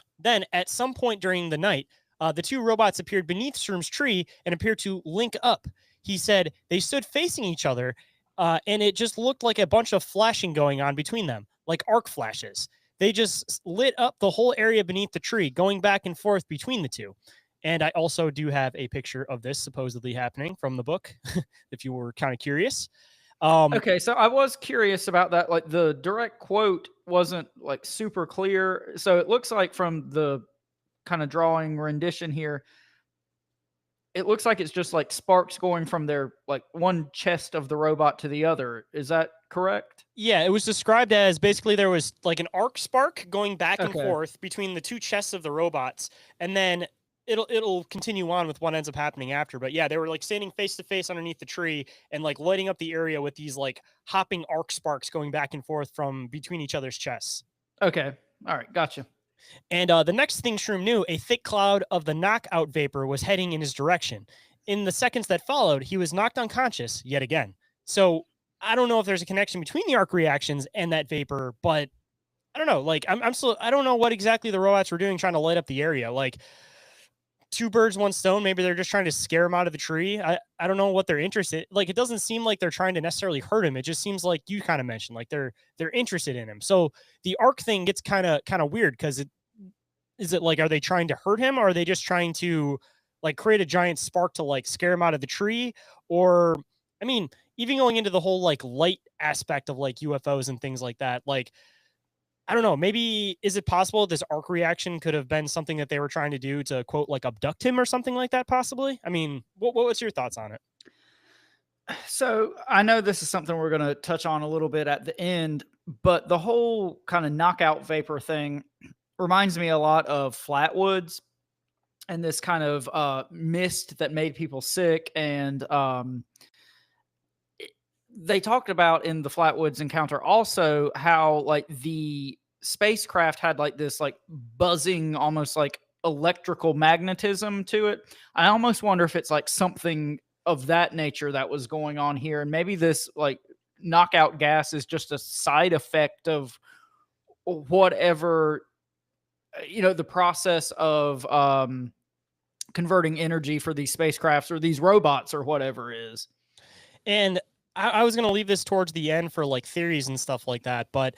two robots appeared beneath Shroom's tree and appeared to link up. He said they stood facing each other, and it just looked like a bunch of flashing going on between them, like arc flashes. They just lit up the whole area beneath the tree, going back and forth between the two. And I also do have a picture of this supposedly happening from the book, if you were kind of curious. Okay, so I was curious about that. Like the direct quote wasn't like super clear. So it looks like from the kind of drawing rendition here, it looks like it's just like sparks going from their like one chest of the robot to the other. Is that correct? Yeah, it was described as basically there was like an arc spark going back and forth between the two chests of the robots, and then it'll continue on with what ends up happening after. But yeah, they were like standing face to face underneath the tree and like lighting up the area with these like hopping arc sparks going back and forth from between each other's chests. Okay. All right. Gotcha. And the next thing Shroom knew, a thick cloud of the knockout vapor was heading in his direction. In the seconds that followed, he was knocked unconscious yet again. So I don't know if there's a connection between the arc reactions and that vapor, but I don't know. Like I don't know what exactly the robots were doing trying to light up the area. Like, two birds, one stone. Maybe they're just trying to scare him out of the tree. I don't know what they're interested. Like, it doesn't seem like they're trying to necessarily hurt him. It just seems like you kind of mentioned, like they're interested in him. So the arc thing gets kind of weird, because is it like, are they trying to hurt him, or are they just trying to like create a giant spark to like scare him out of the tree? Or, I mean, even going into the whole like light aspect of like UFOs and things like that, like, I don't know, maybe is it possible this arc reaction could have been something that they were trying to do to, quote, like abduct him or something like that, possibly? I mean, what's your thoughts on it? So I know this is something we're going to touch on a little bit at the end, but the whole kind of knockout vapor thing reminds me a lot of Flatwoods and this kind of mist that made people sick. And they talked about in the Flatwoods encounter also how like the spacecraft had like this like buzzing, almost like electrical magnetism to it. I almost wonder if it's like something of that nature that was going on here, and maybe this like knockout gas is just a side effect of whatever, you know, the process of converting energy for these spacecrafts or these robots or whatever is. And I was going to leave this towards the end for like theories and stuff like that, but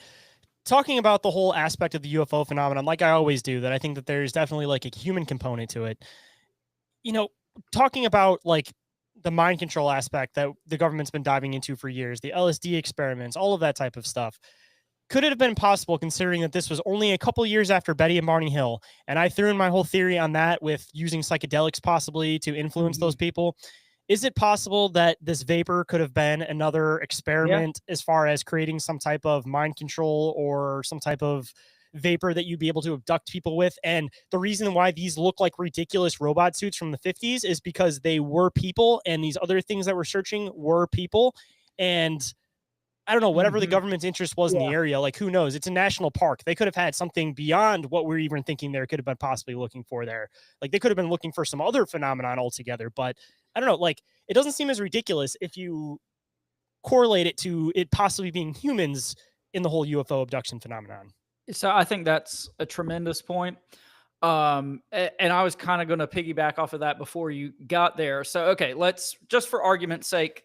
talking about the whole aspect of the UFO phenomenon, like I always do, that I think that there's definitely like a human component to it. You know, talking about like the mind control aspect that the government's been diving into for years, the LSD experiments, all of that type of stuff. could it have been possible, considering that this was only a couple years after Betty and Barney Hill? And I threw in my whole theory on that with using psychedelics possibly to influence those people. Is it possible that this vapor could have been another experiment as far as creating some type of mind control or some type of vapor that you'd be able to abduct people with? And the reason why these look like ridiculous robot suits from the 50s is because they were people, and these other things that we're searching were people. And I don't know, whatever the government's interest was in the area, like, who knows? It's a national park. They could have had something beyond what we're even thinking there could have been possibly looking for there. Like, they could have been looking for some other phenomenon altogether. But I don't know, like, it doesn't seem as ridiculous if you correlate it to it possibly being humans in the whole UFO abduction phenomenon. So I think that's a tremendous point. And I was kind of going to piggyback off of that before you got there. So, okay, let's just for argument's sake,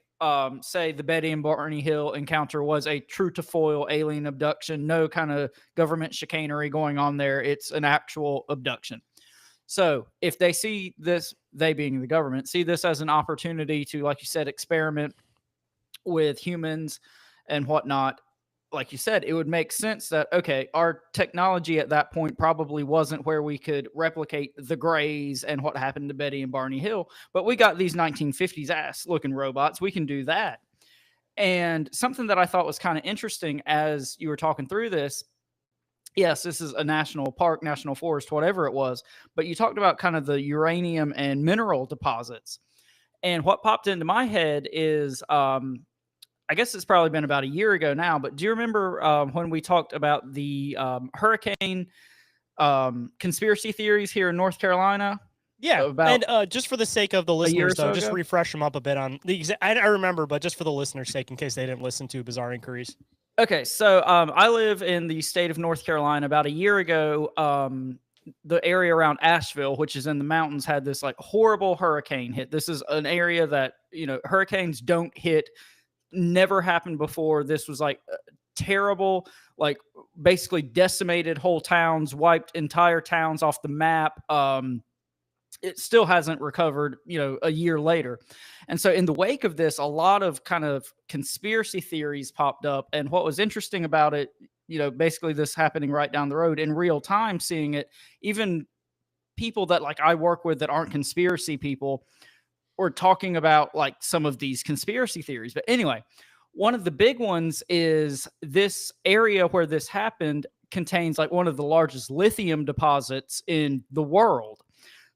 say the Betty and Barney Hill encounter was a true to foil alien abduction, no kind of government chicanery going on there. It's an actual abduction. So if they see this, they being the government, see this as an opportunity to, like you said, experiment with humans and whatnot, like you said, it would make sense that, okay, our technology at that point probably wasn't where we could replicate the Greys and what happened to Betty and Barney Hill, but we got these 1950s ass looking robots. We can do that. And something that I thought was kind of interesting as you were talking through this, yes, this is a national park, national forest, whatever it was, but you talked about kind of the uranium and mineral deposits. And what popped into my head is, I guess it's probably been about a year ago now, but do you remember when we talked about the hurricane conspiracy theories here in North Carolina? Yeah, About and just for the sake of the listeners, so though, just ago? refresh them up a bit on the I remember, but just for the listeners' sake, in case they didn't listen to Bizarre Inquiries. Okay, so I live in the state of North Carolina. About a year ago, the area around Asheville, which is in the mountains, had this like horrible hurricane hit. This is an area that, you know, hurricanes don't hit, never happened before. This was like terrible, like basically decimated whole towns, wiped entire towns off the map. It still hasn't recovered, you know, a year later. And so in the wake of this, a lot of kind of conspiracy theories popped up. And what was interesting about it, you know, basically this happening right down the road in real time, seeing it, even people that like I work with that aren't conspiracy people were talking about like some of these conspiracy theories. But anyway, one of the big ones is this area where this happened contains like one of the largest lithium deposits in the world.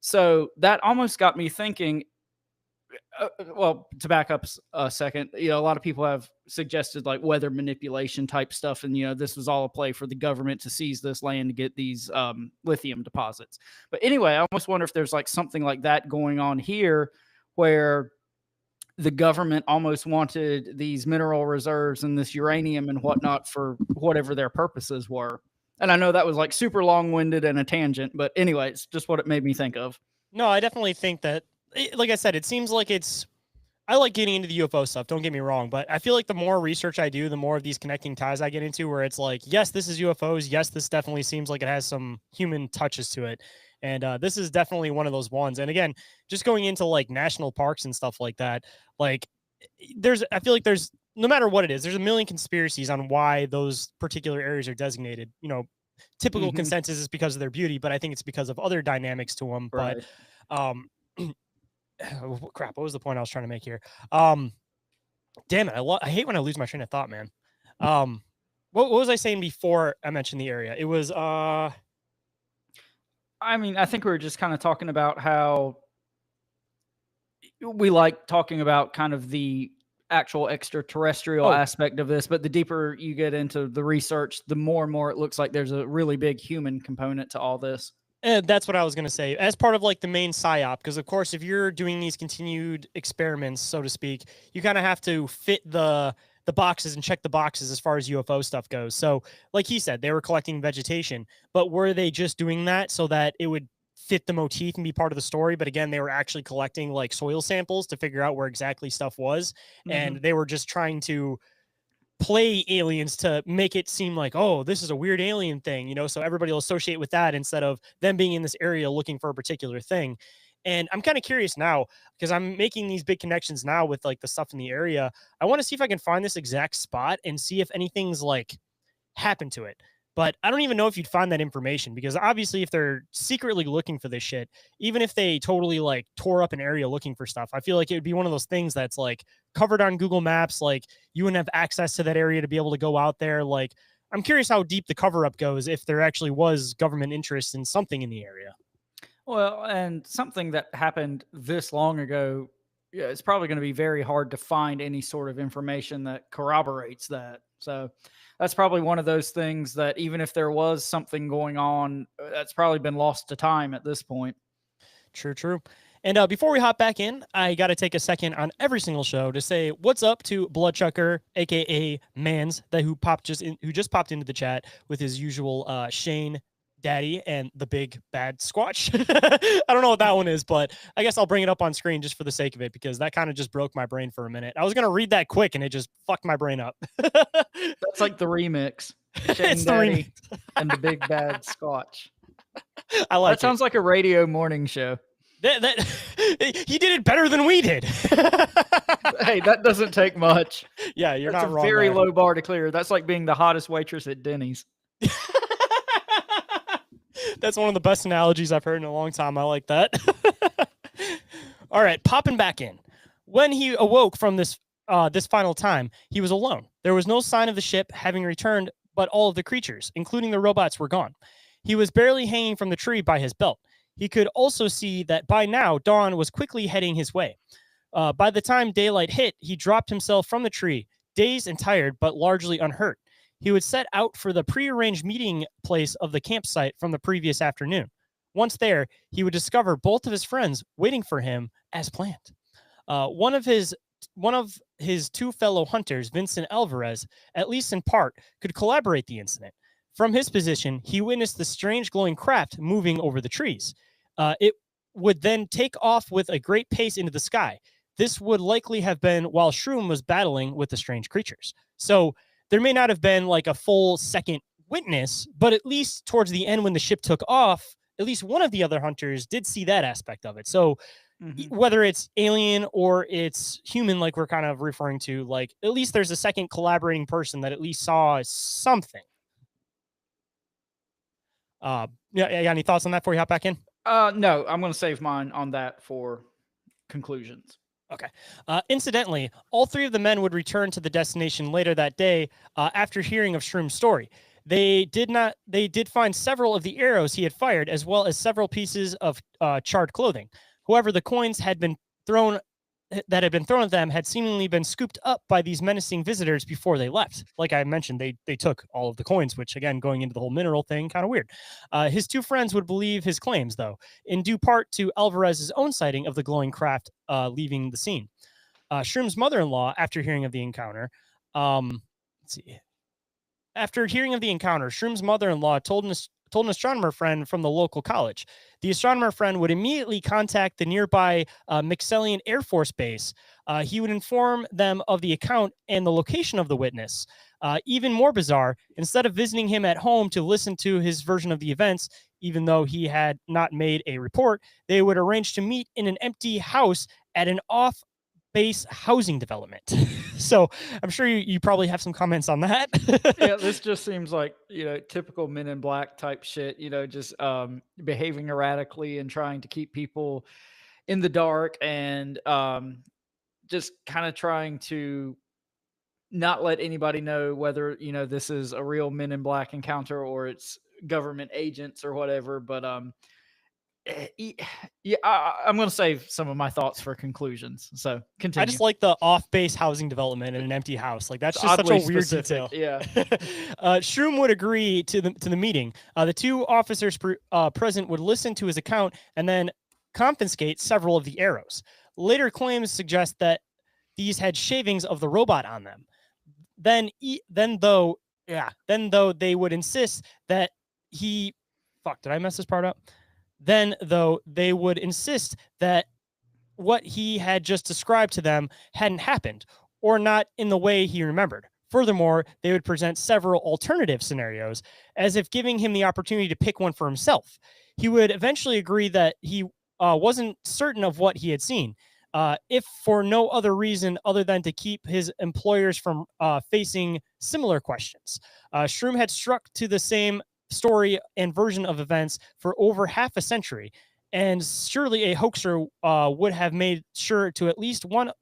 So that almost got me thinking, well, to back up a second, you know, a lot of people have suggested like weather manipulation type stuff. And, you know, this was all a play for the government to seize this land to get these lithium deposits. But anyway, I almost wonder if there's like something like that going on here where the government almost wanted these mineral reserves and this uranium and whatnot for whatever their purposes were. And I know that was like super long-winded and a tangent, but anyway, it's just what it made me think of. No, I definitely think that, like I said, it seems like I like getting into the UFO stuff, don't get me wrong, but I feel like the more research I do, the more of these connecting ties I get into where it's like, yes, this is UFOs. Yes, this definitely seems like it has some human touches to it. And this is definitely one of those ones. And again, just going into like national parks and stuff like that, like I feel like there's, no matter what it is, there's a million conspiracies on why those particular areas are designated. You know, typical consensus is because of their beauty, but I think it's because of other dynamics to them. Right. But crap, what was the point I was trying to make here? Damn it, I hate when I lose my train of thought, man. What was I saying before I mentioned the area? It was I mean, I think we were just kind of talking about how we like talking about kind of the actual extraterrestrial aspect of this, but the deeper you get into the research, the more and more it looks like there's a really big human component to all this. And that's what I was going to say as part of like the main psyop, because of course, if you're doing these continued experiments, so to speak, you kind of have to fit the boxes and check the boxes as far as UFO stuff goes. So like he said, they were collecting vegetation, but were they just doing that so that it would fit the motif and be part of the story? But again, they were actually collecting like soil samples to figure out where exactly stuff was. And they were just trying to play aliens to make it seem like, oh, this is a weird alien thing, you know, so everybody will associate with that instead of them being in this area looking for a particular thing. And I'm kind of curious now because I'm making these big connections now with like the stuff in the area. I want to see if I can find this exact spot and see if anything's like happened to it. But I don't even know if you'd find that information, because obviously if they're secretly looking for this shit, even if they totally like tore up an area looking for stuff, I feel like it would be one of those things that's like covered on Google Maps. Like you wouldn't have access to that area to be able to go out there. Like I'm curious how deep the cover up goes if there actually was government interest in something in the area. Well, and something that happened this long ago, yeah, it's probably going to be very hard to find any sort of information that corroborates that. So that's probably one of those things that even if there was something going on, that's probably been lost to time at this point. True. And before we hop back in, I got to take a second on every single show to say what's up to Bloodchucker, aka Mans, who just popped into the chat with his usual Shane Daddy and the big bad Squatch. I don't know what that one is, but I guess I'll bring it up on screen just for the sake of it, because that kind of just broke my brain for a minute. I was gonna read that quick and it just fucked my brain up. That's like the remix. Shane It's the Daddy and the big bad Scotch. I like That sounds like a radio morning show. that he did it better than we did. Hey, that doesn't take much. Yeah, you're That's not a wrong. very there. low bar to clear. That's like being the hottest waitress at Denny's. That's one of the best analogies I've heard in a long time. I like that. All right, popping back in. When he awoke from this final time, he was alone. There was no sign of the ship having returned, but all of the creatures, including the robots, were gone. He was barely hanging from the tree by his belt. He could also see that by now, dawn was quickly heading his way. By the time daylight hit, he dropped himself from the tree, dazed and tired, but largely unhurt. He would set out for the prearranged meeting place of the campsite from the previous afternoon. Once there, he would discover both of his friends waiting for him as planned. One of his two fellow hunters, Vincent Alvarez, at least in part, could collaborate the incident. From his position, he witnessed the strange glowing craft moving over the trees. It would then take off with a great pace into the sky. This would likely have been while Shroom was battling with the strange creatures. So there may not have been like a full second witness, but at least towards the end when the ship took off, at least one of the other hunters did see that aspect of it. So whether it's alien or it's human, like we're kind of referring to, like at least there's a second collaborating person that at least saw something. Yeah, any thoughts on that before you hop back in? No, I'm going to save mine on that for conclusions. Okay. Incidentally, all three of the men would return to the destination later that day after hearing of Shroom's story. They did find several of the arrows he had fired, as well as several pieces of charred clothing. However, the coins had been thrown at them had seemingly been scooped up by these menacing visitors before they left. Like I mentioned, they took all of the coins, which again, going into the whole mineral thing, kind of weird. His two friends would believe his claims, though, in due part to Alvarez's own sighting of the glowing craft leaving the scene. Shroom's mother-in-law, after hearing of the encounter, Shroom's mother-in-law told an astronomer friend from the local college. The astronomer friend would immediately contact the nearby McSellian Air Force Base. He would inform them of the account and the location of the witness. Even more bizarre, instead of visiting him at home to listen to his version of the events, even though he had not made a report, they would arrange to meet in an empty house at an off-base housing development. So I'm sure you probably have some comments on that. Yeah, this just seems like, typical Men in Black type shit, just behaving erratically and trying to keep people in the dark and just kind of trying to not let anybody know whether, this is a real Men in Black encounter or it's government agents or whatever. But yeah, I'm going to save some of my thoughts for conclusions. So continue. I just like the off-base housing development in an empty house. Like that's just such a weird detail. Yeah. Shroom would agree to the meeting. The two officers present would listen to his account and then confiscate several of the arrows. Later claims suggest that these had shavings of the robot on them. Then though they would insist that he did I mess this part up? Then, though, they would insist that what he had just described to them hadn't happened, or not in the way he remembered. Furthermore, they would present several alternative scenarios, as if giving him the opportunity to pick one for himself. He would eventually agree that he wasn't certain of what he had seen. if for no other reason other than to keep his employers from facing similar questions. Shroom had struck to the same story and version of events for over half a century, and surely a hoaxer would have made sure to at least one.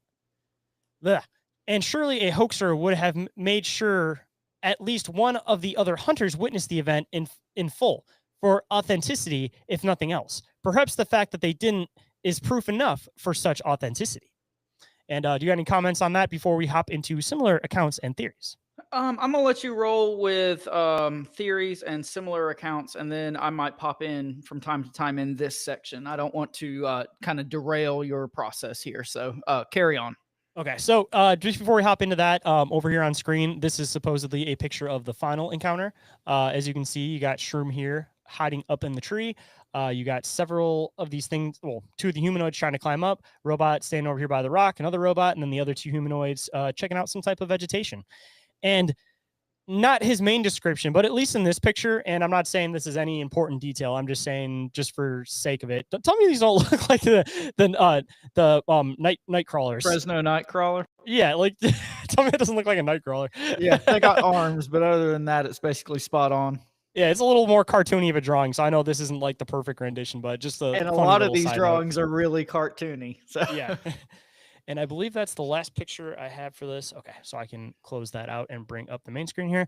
Bleh. And surely a hoaxer would have made sure at least one of the other hunters witnessed the event in full for authenticity, if nothing else. Perhaps the fact that they didn't is proof enough for such authenticity. And do you have any comments on that before we hop into similar accounts and theories? I'm gonna let you roll with theories and similar accounts, and then I might pop in from time to time in this section. I don't want to kind of derail your process here, so carry on. Okay, so just before we hop into that, over here on screen, this is supposedly a picture of the final encounter. As you can see, you got Shroom here hiding up in the tree. You got several of these things. Well, two of the humanoids trying to climb up, robot standing over here by the rock, another robot, and then the other two humanoids checking out some type of vegetation. And not his main description, but at least in this picture, and I'm not saying this is any important detail. I'm just saying, just for sake of it, tell me these don't look like the night crawlers. Fresno Nightcrawler. Yeah, like tell me it doesn't look like a night crawler. Yeah, they got arms, but other than that, it's basically spot on. Yeah, it's a little more cartoony of a drawing, so I know this isn't like the perfect rendition, but just and a lot of these drawings are really cartoony. So yeah. And I believe that's the last picture I have for this. Okay, so I can close that out and bring up the main screen here.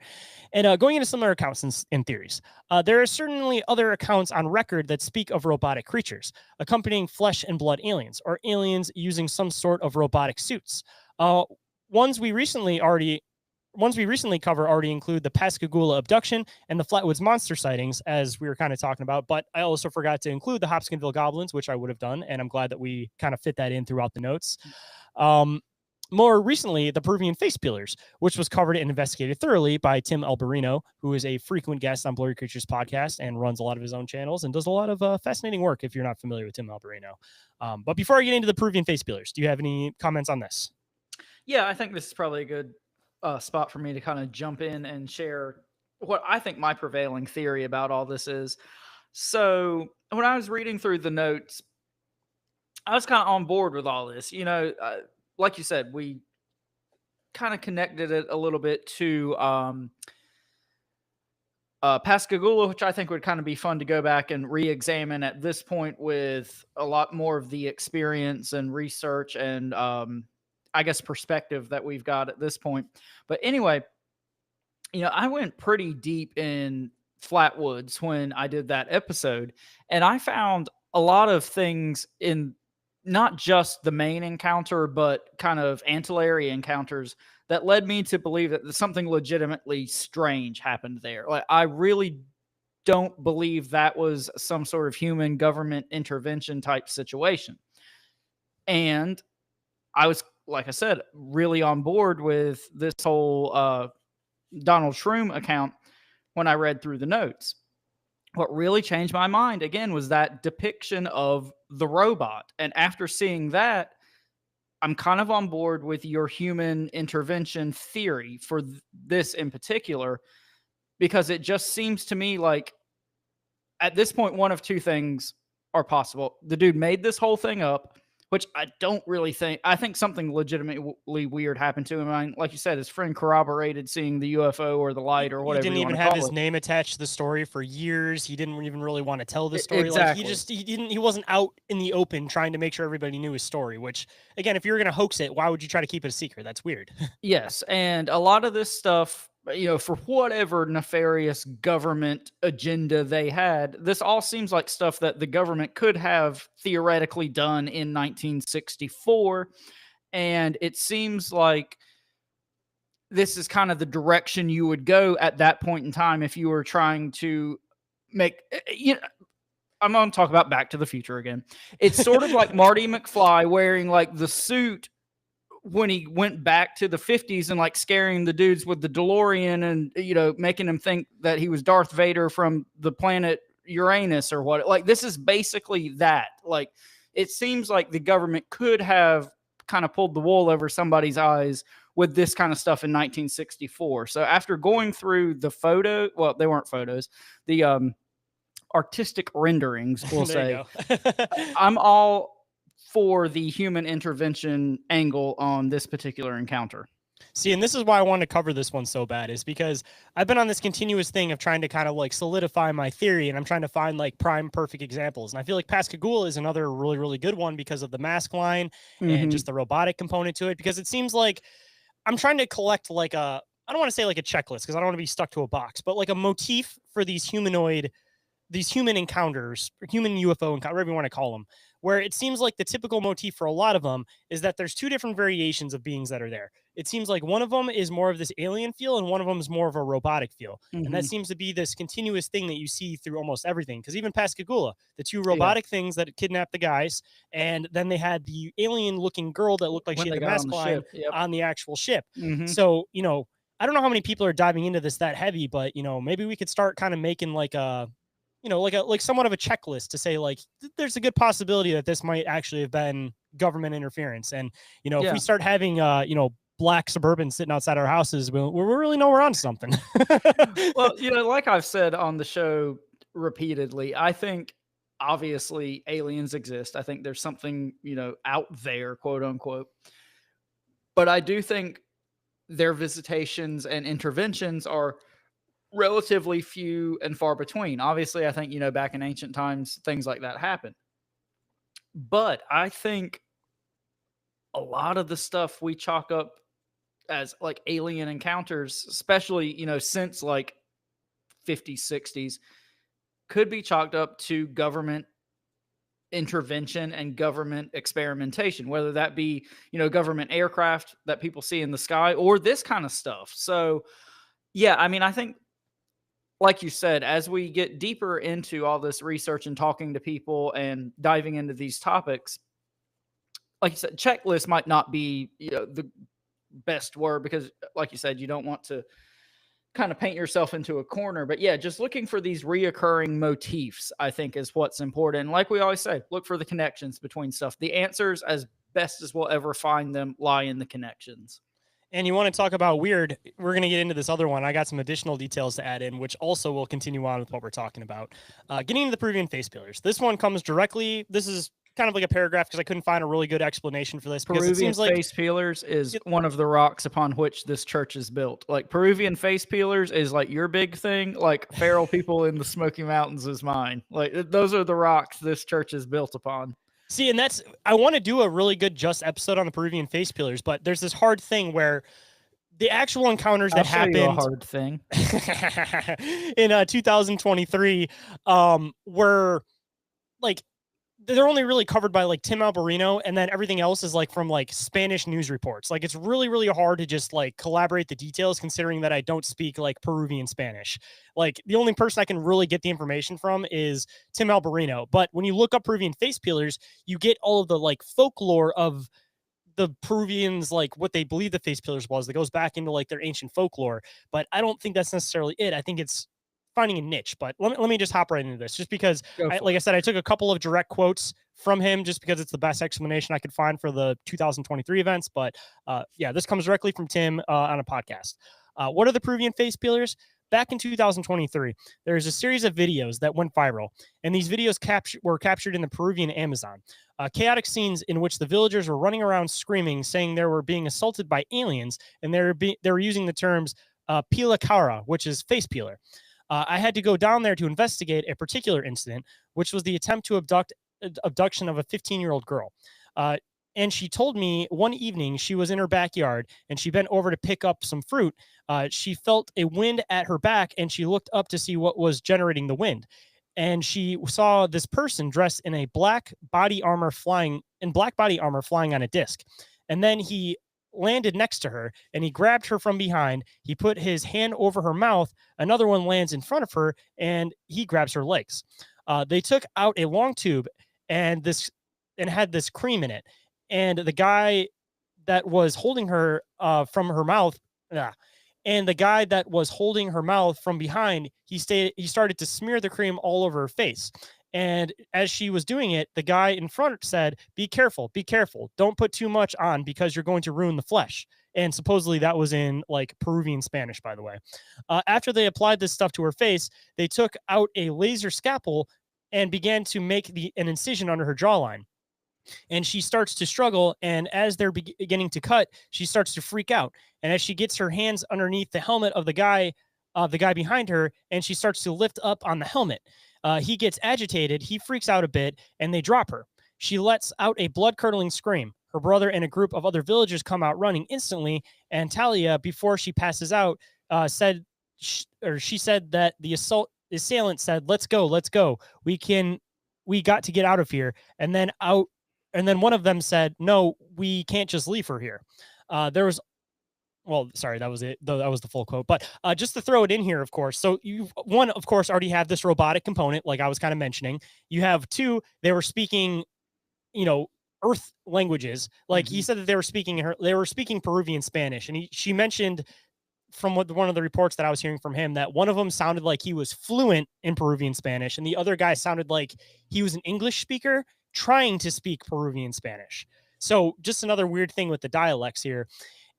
And going into similar accounts and theories, there are certainly other accounts on record that speak of robotic creatures accompanying flesh and blood aliens, or aliens using some sort of robotic suits. Ones we recently cover already include the Pascagoula abduction and the Flatwoods monster sightings, as we were kind of talking about. But I also forgot to include the Hopkinsville goblins, which I would have done, and I'm glad that we kind of fit that in throughout the notes. More recently, the Peruvian face peelers, which was covered and investigated thoroughly by Tim Alberino, who is a frequent guest on Blurry Creatures podcast and runs a lot of his own channels and does a lot of fascinating work if you're not familiar with Tim Alberino. But before I get into the Peruvian face peelers, do you have any comments on this? Yeah, I think this is probably a good spot for me to kind of jump in and share what I think my prevailing theory about all this is. So when I was reading through the notes, I was kind of on board with all this. You know, like you said, we kind of connected it a little bit to Pascagoula, which I think would kind of be fun to go back and re-examine at this point with a lot more of the experience and research and I guess perspective that we've got at this point. But anyway, you know, I went pretty deep in Flatwoods when I did that episode, and I found a lot of things in not just the main encounter, but kind of ancillary encounters that led me to believe that something legitimately strange happened there. Like, I really don't believe that was some sort of human government intervention type situation. And I was, like I said, really on board with this whole Donald Shroom account when I read through the notes. What really changed my mind, again, was that depiction of the robot. And after seeing that, I'm kind of on board with your human intervention theory for this in particular, because it just seems to me like at this point, one of two things are possible. The dude made this whole thing up, which I don't really think. I think something legitimately weird happened to him. I mean, like you said, his friend corroborated seeing the UFO or the light or whatever. He didn't even have his name attached to the story for years. He didn't even really want to tell the story. Exactly. Like he wasn't out in the open trying to make sure everybody knew his story, which again, if you're going to hoax it, why would you try to keep it a secret? That's weird. Yes. And a lot of this stuff, you know, for whatever nefarious government agenda they had, this all seems like stuff that the government could have theoretically done in 1964. And it seems like this is kind of the direction you would go at that point in time if you were trying to make, you know, I'm going to talk about Back to the Future again. It's sort of like Marty McFly wearing like the suit when he went back to the 50s and like scaring the dudes with the DeLorean and, you know, making them think that he was Darth Vader from the planet Uranus or what. Like, this is basically that. Like, it seems like the government could have kind of pulled the wool over somebody's eyes with this kind of stuff in 1964. So after going through the photo, well, they weren't photos, the artistic renderings, we'll say, I'm all for the human intervention angle on this particular encounter. See, and this is why I wanted to cover this one so bad, is because I've been on this continuous thing of trying to kind of like solidify my theory, and I'm trying to find like prime perfect examples. And I feel like Pascagoula is another really, really good one because of the mask line and just the robotic component to it, because it seems like I'm trying to collect like I don't want to say like a checklist because I don't want to be stuck to a box, but like a motif for these human encounters, human UFO encounter, whatever you want to call them, where it seems like the typical motif for a lot of them is that there's two different variations of beings that are there. It seems like one of them is more of this alien feel and one of them is more of a robotic feel. And that seems to be this continuous thing that you see through almost everything. Because even Pascagoula, the two robotic things that kidnapped the guys, and then they had the alien looking girl that looked like she had the mask line on the actual ship. So, you know, I don't know how many people are diving into this that heavy, but, you know, maybe we could start kind of making like a, you know, like somewhat of a checklist to say like there's a good possibility that this might actually have been government interference. And, you know, if we start having you know, black Suburbans sitting outside our houses, we really know we're on something. Well, you know, like I've said on the show repeatedly, I think obviously aliens exist. I think there's something, you know, out there, quote unquote. But I do think their visitations and interventions are relatively few and far between. Obviously, I think, you know, back in ancient times, things like that happened. But I think a lot of the stuff we chalk up as like alien encounters, especially, you know, since like 50s, 60s, could be chalked up to government intervention and government experimentation, whether that be, you know, government aircraft that people see in the sky or this kind of stuff. So, yeah, I mean, I think, like you said, as we get deeper into all this research and talking to people and diving into these topics, like you said, checklist might not be, you know, the best word because, like you said, you don't want to kind of paint yourself into a corner. But yeah, just looking for these reoccurring motifs, I think, is what's important. And like we always say, look for the connections between stuff. The answers, as best as we'll ever find them, lie in the connections. And you want to talk about weird, we're going to get into this other one. I got some additional details to add in, which also will continue on with what we're talking about. Getting into the Peruvian face peelers. This one comes directly, this is kind of like a paragraph because I couldn't find a really good explanation for this. Peruvian it seems like face peelers is one of the rocks upon which this church is built. Like Peruvian face peelers is like your big thing. Like feral people in the Smoky Mountains is mine. Like those are the rocks this church is built upon. See, and that's, I want to do a really good just episode on the Peruvian face peelers, but there's this hard thing where the actual encounters that happened a hard thing in 2023 were like, they're only really covered by like Tim Alberino, and then everything else is like from like Spanish news reports. Like it's really, really hard to just like collaborate the details considering that I don't speak like Peruvian Spanish. Like the only person I can really get the information from is Tim Alberino. But when you look up Peruvian face peelers, you get all of the like folklore of the Peruvians, like what they believe the face peelers was, that goes back into like their ancient folklore. But I don't think that's necessarily it. I think it's finding a niche. But let me just hop right into this, just because like I said, I took a couple of direct quotes from him just because it's the best explanation I could find for the 2023 events. But yeah, this comes directly from Tim on a podcast. What are the Peruvian face peelers? Back in 2023, there's a series of videos that went viral, and these videos were captured in the Peruvian Amazon. Chaotic scenes in which the villagers were running around screaming, saying they were being assaulted by aliens, and they were using the terms pila cara, which is face peeler. I had to go down there to investigate a particular incident, which was the attempt to abduction of a 15-year-old girl. And she told me one evening she was in her backyard and she bent over to pick up some fruit. She felt a wind at her back and she looked up to see what was generating the wind. And she saw this person dressed in a black body armor flying on a disc. And then he landed next to her and he grabbed her from behind. He put his hand over her mouth. Another one lands in front of her and he grabs her legs. They took out a long tube and had this cream in it. And the guy that was holding her from her mouth, and the guy that was holding her mouth from behind, he started to smear the cream all over her face. And as she was doing it, the guy in front said, be careful, don't put too much on because you're going to ruin the flesh. And supposedly that was in like Peruvian Spanish, by the way. After they applied this stuff to her face, they took out a laser scalpel and began to make an incision under her jawline. and she starts to struggle. And as they're beginning to cut, she starts to freak out. And as she gets her hands underneath the helmet of the guy behind her, and she starts to lift up on the helmet, he gets agitated. He freaks out a bit, and they drop her. She lets out a blood-curdling scream. Her brother and a group of other villagers come out running instantly. And Talia, before she passes out, she said that the assailant said, "Let's go, let's go. We got to get out of here." And then one of them said, "No, we can't just leave her here." There was Well, sorry, that was it. That was the full quote. But just to throw it in here, of course. So of course, already have this robotic component, like I was kind of mentioning. You have two, they were speaking, Earth languages. Like he said that they were speaking Peruvian Spanish. And she mentioned from one of the reports that I was hearing from him that one of them sounded like he was fluent in Peruvian Spanish, and the other guy sounded like he was an English speaker trying to speak Peruvian Spanish. So just another weird thing with the dialects here.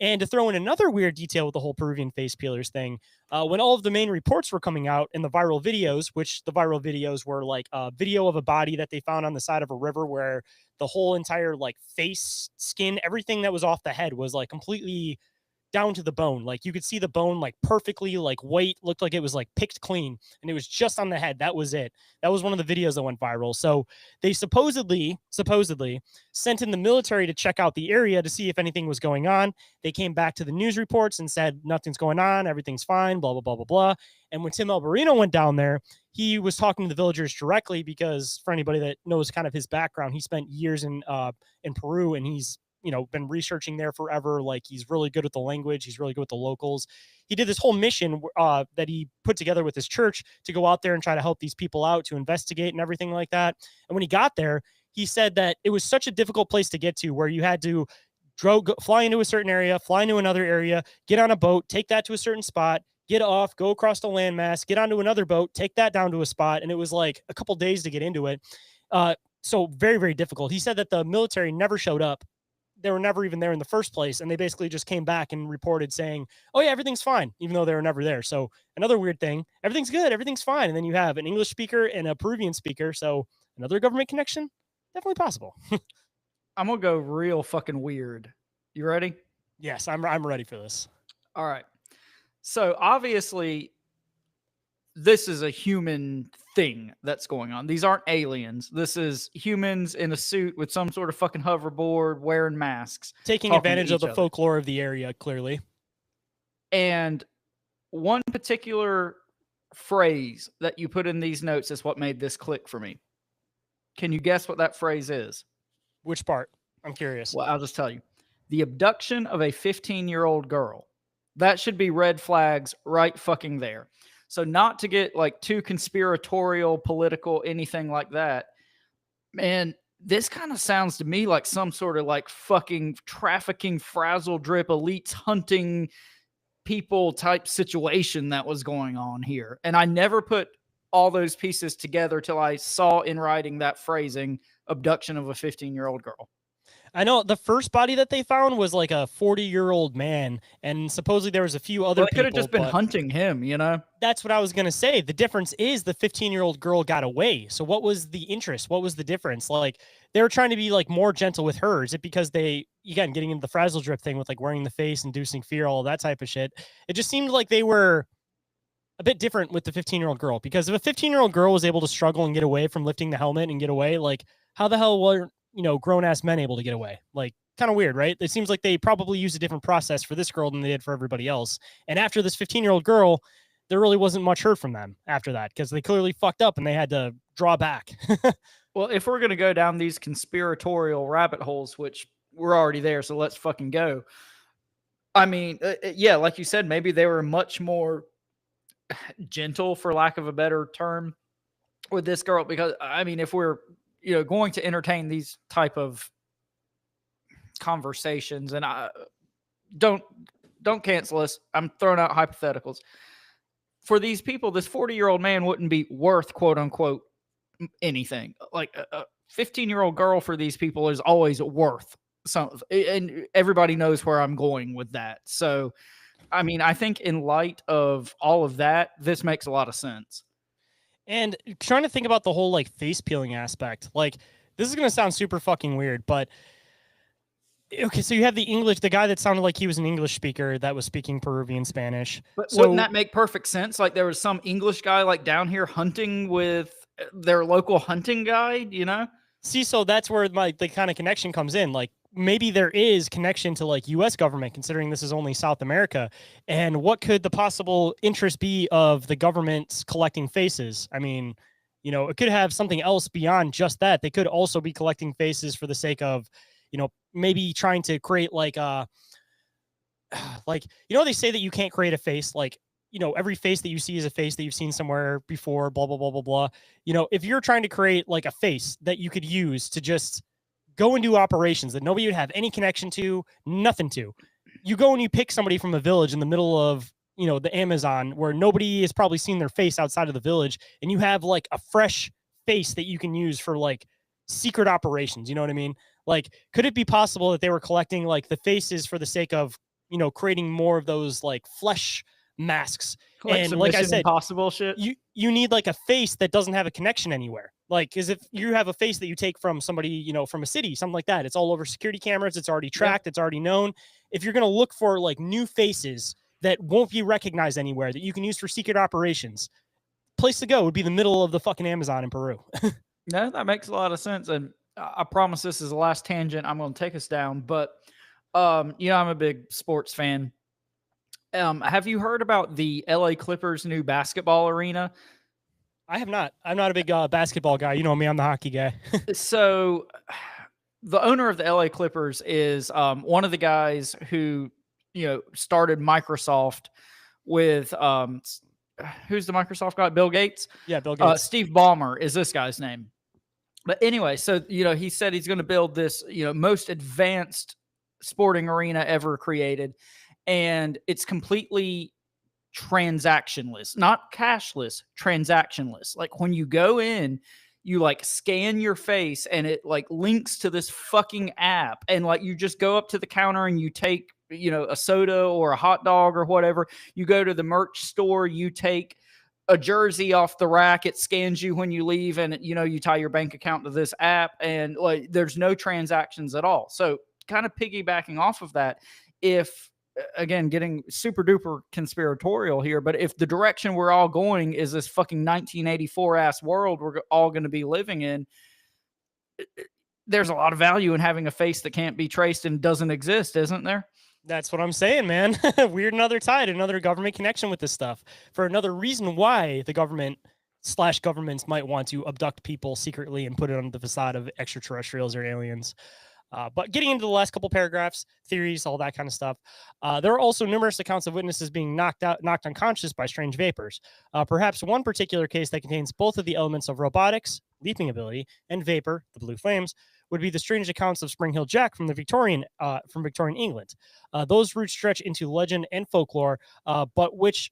And to throw in another weird detail with the whole Peruvian face peelers thing, when all of the main reports were coming out in the viral videos, which the viral videos were like a video of a body that they found on the side of a river where the whole entire like face, skin, everything that was off the head was like completely down to the bone. Like you could see the bone like perfectly like white, looked like it was like picked clean, and it was just on the head. That was it. That was one of the videos that went viral. So they supposedly sent in the military to check out the area to see if anything was going on. They came back to the news reports and said nothing's going on, everything's fine, blah blah blah blah blah. And when Tim Alberino went down there, he was talking to the villagers directly, because for anybody that knows kind of his background, he spent years in Peru, and he's been researching there forever. Like he's really good with the language. He's really good with the locals. He did this whole mission that he put together with his church to go out there and try to help these people out, to investigate and everything like that. And when he got there, he said that it was such a difficult place to get to, where you had to fly into a certain area, fly into another area, get on a boat, take that to a certain spot, get off, go across the landmass, get onto another boat, take that down to a spot. And it was like a couple days to get into it. So very, very difficult. He said that the military never showed up. They were never even there in the first place. And they basically just came back and reported saying, "Oh yeah, everything's fine," even though they were never there. So another weird thing, everything's good, everything's fine. And then you have an English speaker and a Peruvian speaker. So another government connection, definitely possible. I'm going to go real fucking weird. You ready? Yes, I'm ready for this. All right. So obviously, this is a human thing that's going on. These aren't aliens. This is humans in a suit with some sort of fucking hoverboard, wearing masks, taking advantage of the folklore of the area, clearly. And one particular phrase that you put in these notes is what made this click for me. Can you guess what that phrase is? Which part? I'm curious. Well, I'll just tell you. The abduction of a 15-year-old girl. That should be red flags right fucking there. So not to get like too conspiratorial, political, anything like that. Man, this kind of sounds to me like some sort of like fucking trafficking, frazzle drip, elites hunting people type situation that was going on here. And I never put all those pieces together till I saw in writing that phrasing, abduction of a 15-year-old girl. I know the first body that they found was like a 40-year-old man, and supposedly there was a few other people. They could have just been hunting him, That's what I was going to say. The difference is the 15-year-old girl got away. So what was the interest? What was the difference? Like they were trying to be like more gentle with her. Is it because again, getting into the frazzle drip thing with like wearing the face, inducing fear, all of that type of shit? It just seemed like they were a bit different with the 15-year-old girl, because if a 15-year-old girl was able to struggle and get away from lifting the helmet and get away, like how the hell were grown-ass men able to get away? Like, kind of weird, right? It seems like they probably used a different process for this girl than they did for everybody else. And after this 15-year-old girl, there really wasn't much heard from them after that, because they clearly fucked up and they had to draw back. Well, if we're going to go down these conspiratorial rabbit holes, which we're already there, so let's fucking go. I mean, yeah, like you said, maybe they were much more gentle, for lack of a better term, with this girl, because, I mean, if we're going to entertain these type of conversations, and I don't cancel us. I'm throwing out hypotheticals. For these people, this 40-year-old man wouldn't be worth, quote unquote, anything. Like a 15-year-old girl for these people is always worth something. And everybody knows where I'm going with that. So, I mean, I think in light of all of that, this makes a lot of sense. And trying to think about the whole like face peeling aspect, like This is gonna sound super fucking weird, but okay, so you have the guy that sounded like he was an English speaker that was speaking Peruvian Spanish. But So wouldn't that make perfect sense? Like there was some English guy like down here hunting with their local hunting guide, you know? see, so that's where the kind of connection comes in. Like maybe there is connection to like U.S. government, considering this is only South America. And what could the possible interest be of the governments collecting faces? I mean, it could have something else beyond just that. They could also be collecting faces for the sake of, maybe trying to create like they say that you can't create a face like every face that you see is a face that you've seen somewhere before, blah blah blah blah blah. If you're trying to create like a face that you could use to just go and do operations that nobody would have any connection to, nothing to, you go and you pick somebody from a village in the middle of the Amazon where nobody has probably seen their face outside of the village, and you have like a fresh face that you can use for like secret operations. You know what I mean? Like, could it be possible that they were collecting like the faces for the sake of creating more of those like flesh masks? Like And some like I Mission said, Impossible shit. you need like a face that doesn't have a connection anywhere. Like, because if you have a face that you take from somebody, from a city, something like that, it's all over security cameras, it's already tracked, it's already known. If you're gonna look for like new faces that won't be recognized anywhere, that you can use for secret operations, place to go would be the middle of the fucking Amazon in Peru. No, that makes a lot of sense. And I promise this is the last tangent I'm going to take us down. But, I'm a big sports fan. Have you heard about the LA Clippers' new basketball arena? I have not. I'm not a big basketball guy. You know me, I'm the hockey guy. So, the owner of the LA Clippers is one of the guys who, started Microsoft with who's the Microsoft guy? Bill Gates. Yeah, Bill Gates. Steve Ballmer is this guy's name. But anyway, so he said he's going to build this most advanced sporting arena ever created, and it's completely transactionless, not cashless, transactionless. Like when you go in, you like scan your face and it like links to this fucking app, and like you just go up to the counter and you take a soda or a hot dog or whatever. You go to the merch store, you take a jersey off the rack, it scans you when you leave, and you tie your bank account to this app, and like there's no transactions at all. So kind of piggybacking off of that, if again getting super duper conspiratorial here, but if the direction we're all going is this fucking 1984 ass world we're all going to be living in, there's a lot of value in having a face that can't be traced and doesn't exist, isn't there? That's what I'm saying, man. Weird another tide, another government connection with this stuff. For another reason why the governments might want to abduct people secretly and put it under the facade of extraterrestrials or aliens. But getting into the last couple paragraphs, theories, all that kind of stuff, there are also numerous accounts of witnesses being knocked unconscious by strange vapors. Perhaps one particular case that contains both of the elements of robotics, leaping ability, and vapor, the blue flames, would be the strange accounts of Spring Hill Jack from Victorian England. Those roots stretch into legend and folklore, but which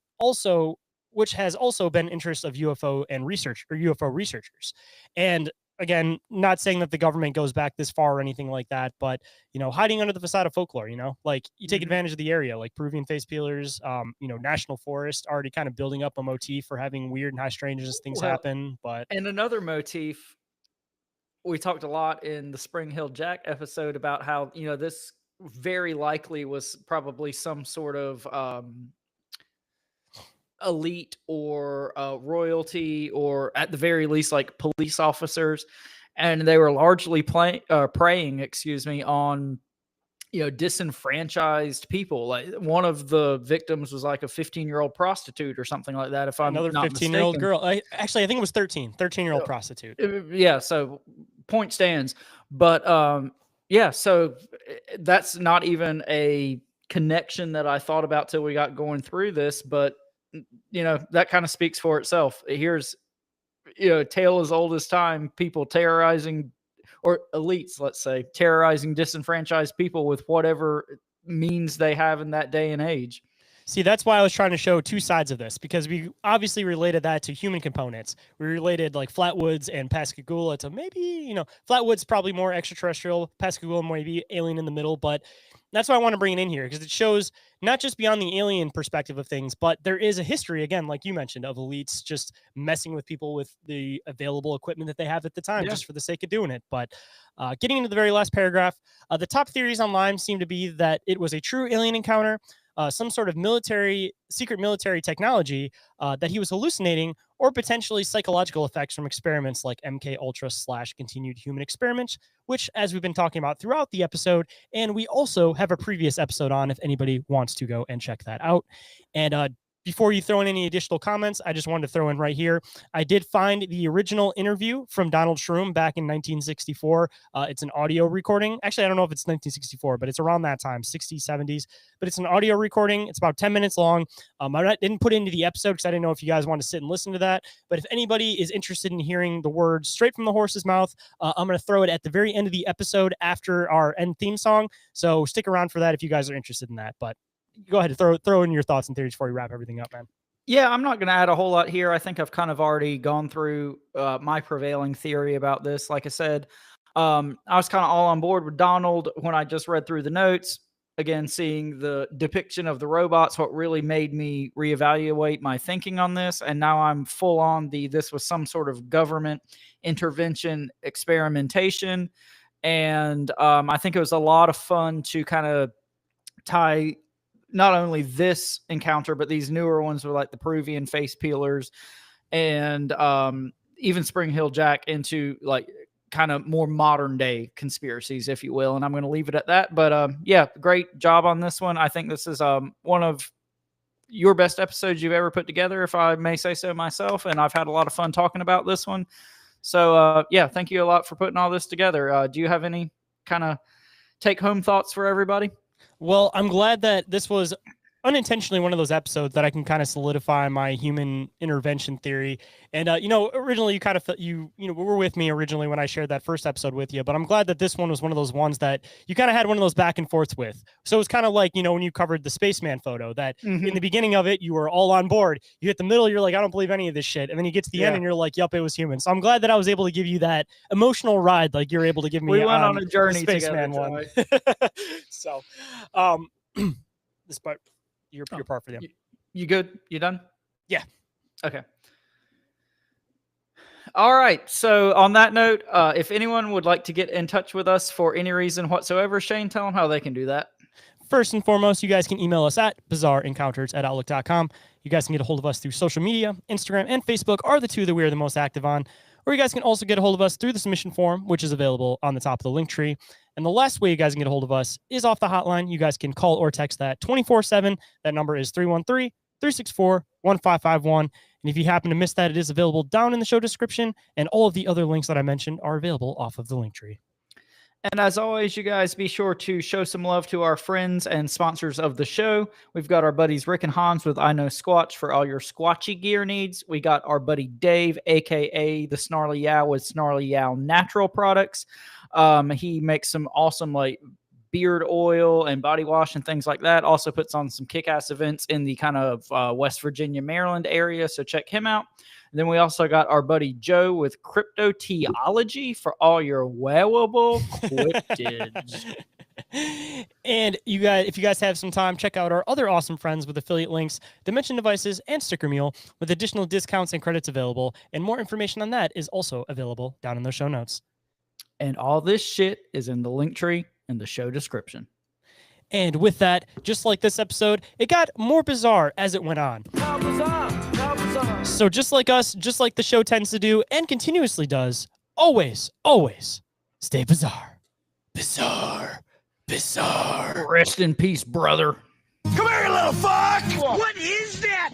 has also been interests of UFO researchers. And again, not saying that the government goes back this far or anything like that, but hiding under the facade of folklore, like you take advantage of the area, like Peruvian face peelers, National Forest already kind of building up a motif for having weird and high strangeness things happen. But and another motif, we talked a lot in the Spring Hill Jack episode about how this very likely was probably some sort of elite or royalty, or at the very least like police officers, and they were largely preying on disenfranchised people. Like one of the victims was like a 15-year-old prostitute or something like that, if I'm another not 15-year-old mistaken. girl, I think it was 13-year-old prostitute. Yeah, so point stands. But yeah, so that's not even a connection that I thought about till we got going through this, but that kind of speaks for itself. Here's tale as old as time, people terrorizing, or elites, let's say, terrorizing disenfranchised people with whatever means they have in that day and age. See, that's why I was trying to show two sides of this, because we obviously related that to human components. We related like Flatwoods and Pascagoula to maybe, Flatwoods probably more extraterrestrial, Pascagoula maybe alien in the middle, but that's why I want to bring it in here, because it shows not just beyond the alien perspective of things, but there is a history, again, like you mentioned, of elites just messing with people with the available equipment that they have at the time, just for the sake of doing it. But getting into the very last paragraph, the top theories online seem to be that it was a true alien encounter, some sort of secret military technology that he was hallucinating, or potentially psychological effects from experiments like MK Ultra / continued human experiments, which, as we've been talking about throughout the episode, and we also have a previous episode on if anybody wants to go and check that out. And before you throw in any additional comments, I just wanted to throw in right here, I did find the original interview from Donald Shroom back in 1964. It's an audio recording. Actually, I don't know if it's 1964, but it's around that time, 60s, 70s. But it's an audio recording. It's about 10 minutes long. I didn't put it into the episode because I didn't know if you guys want to sit and listen to that. But if anybody is interested in hearing the words straight from the horse's mouth, I'm going to throw it at the very end of the episode after our end theme song. So stick around for that if you guys are interested in that. But go ahead and throw in your thoughts and theories before we wrap everything up, man. Yeah, I'm not going to add a whole lot here. I think I've kind of already gone through my prevailing theory about this. Like I said, I was kind of all on board with Donald when I just read through the notes. Again, seeing the depiction of the robots, what really made me reevaluate my thinking on this. And now I'm full on this was some sort of government intervention experimentation. And I think it was a lot of fun to kind of tie not only this encounter, but these newer ones with like the Peruvian face peelers and even Spring Hill Jack into like kind of more modern day conspiracies, if you will. And I'm going to leave it at that. But yeah, great job on this one. I think this is one of your best episodes you've ever put together, if I may say so myself. And I've had a lot of fun talking about this one. So yeah, thank you a lot for putting all this together. Do you have any kind of take home thoughts for everybody? Well, I'm glad that this was unintentionally one of those episodes that I can kind of solidify my human intervention theory. And originally you kind of you were with me originally when I shared that first episode with you, but I'm glad that this one was one of those ones that you kind of had one of those back and forths with. So it's kind of like, when you covered the spaceman photo that in the beginning of it, you were all on board. You hit the middle, you're like, I don't believe any of this shit. And then you get to the end and you're like, yep, it was human. So I'm glad that I was able to give you that emotional ride. Like you're able to give me we went on a journey spaceman together, one. So, this part, your part for them. You good? You done? Yeah. Okay. All right. So on that note, if anyone would like to get in touch with us for any reason whatsoever, Shane, tell them how they can do that. First and foremost, you guys can email us at bizarreencounters@outlook.com. You guys can get a hold of us through social media. Instagram and Facebook are the two that we are the most active on. Or you guys can also get a hold of us through the submission form, which is available on the top of the link tree. And the last way you guys can get a hold of us is off the hotline. You guys can call or text that 24/7. That number is 313-364-1551. And if you happen to miss that, it is available down in the show description. And all of the other links that I mentioned are available off of the link tree. And as always, you guys be sure to show some love to our friends and sponsors of the show. We've got our buddies Rick and Hans with I Know Squatch for all your squatchy gear needs. We got our buddy Dave, a.k.a. the Snarly Yow with Snarly Yow Natural Products. He makes some awesome like beard oil and body wash and things like that. Also puts on some kick-ass events in the kind of West Virginia, Maryland area. So check him out. And then we also got our buddy Joe with Crypto Theology for all your wearable cryptids. And you guys, if you guys have some time, check out our other awesome friends with affiliate links, Dimension Devices and Sticker Mule, with additional discounts and credits available. And more information on that is also available down in the show notes. And all this shit is in the link tree in the show description. And with that, just like this episode, it got more bizarre as it went on. How bizarre! How bizarre! So just like us, just like the show tends to do and continuously does, always, always stay bizarre. Bizarre. Bizarre. Rest in peace, brother. Come here, you little fuck! What is that?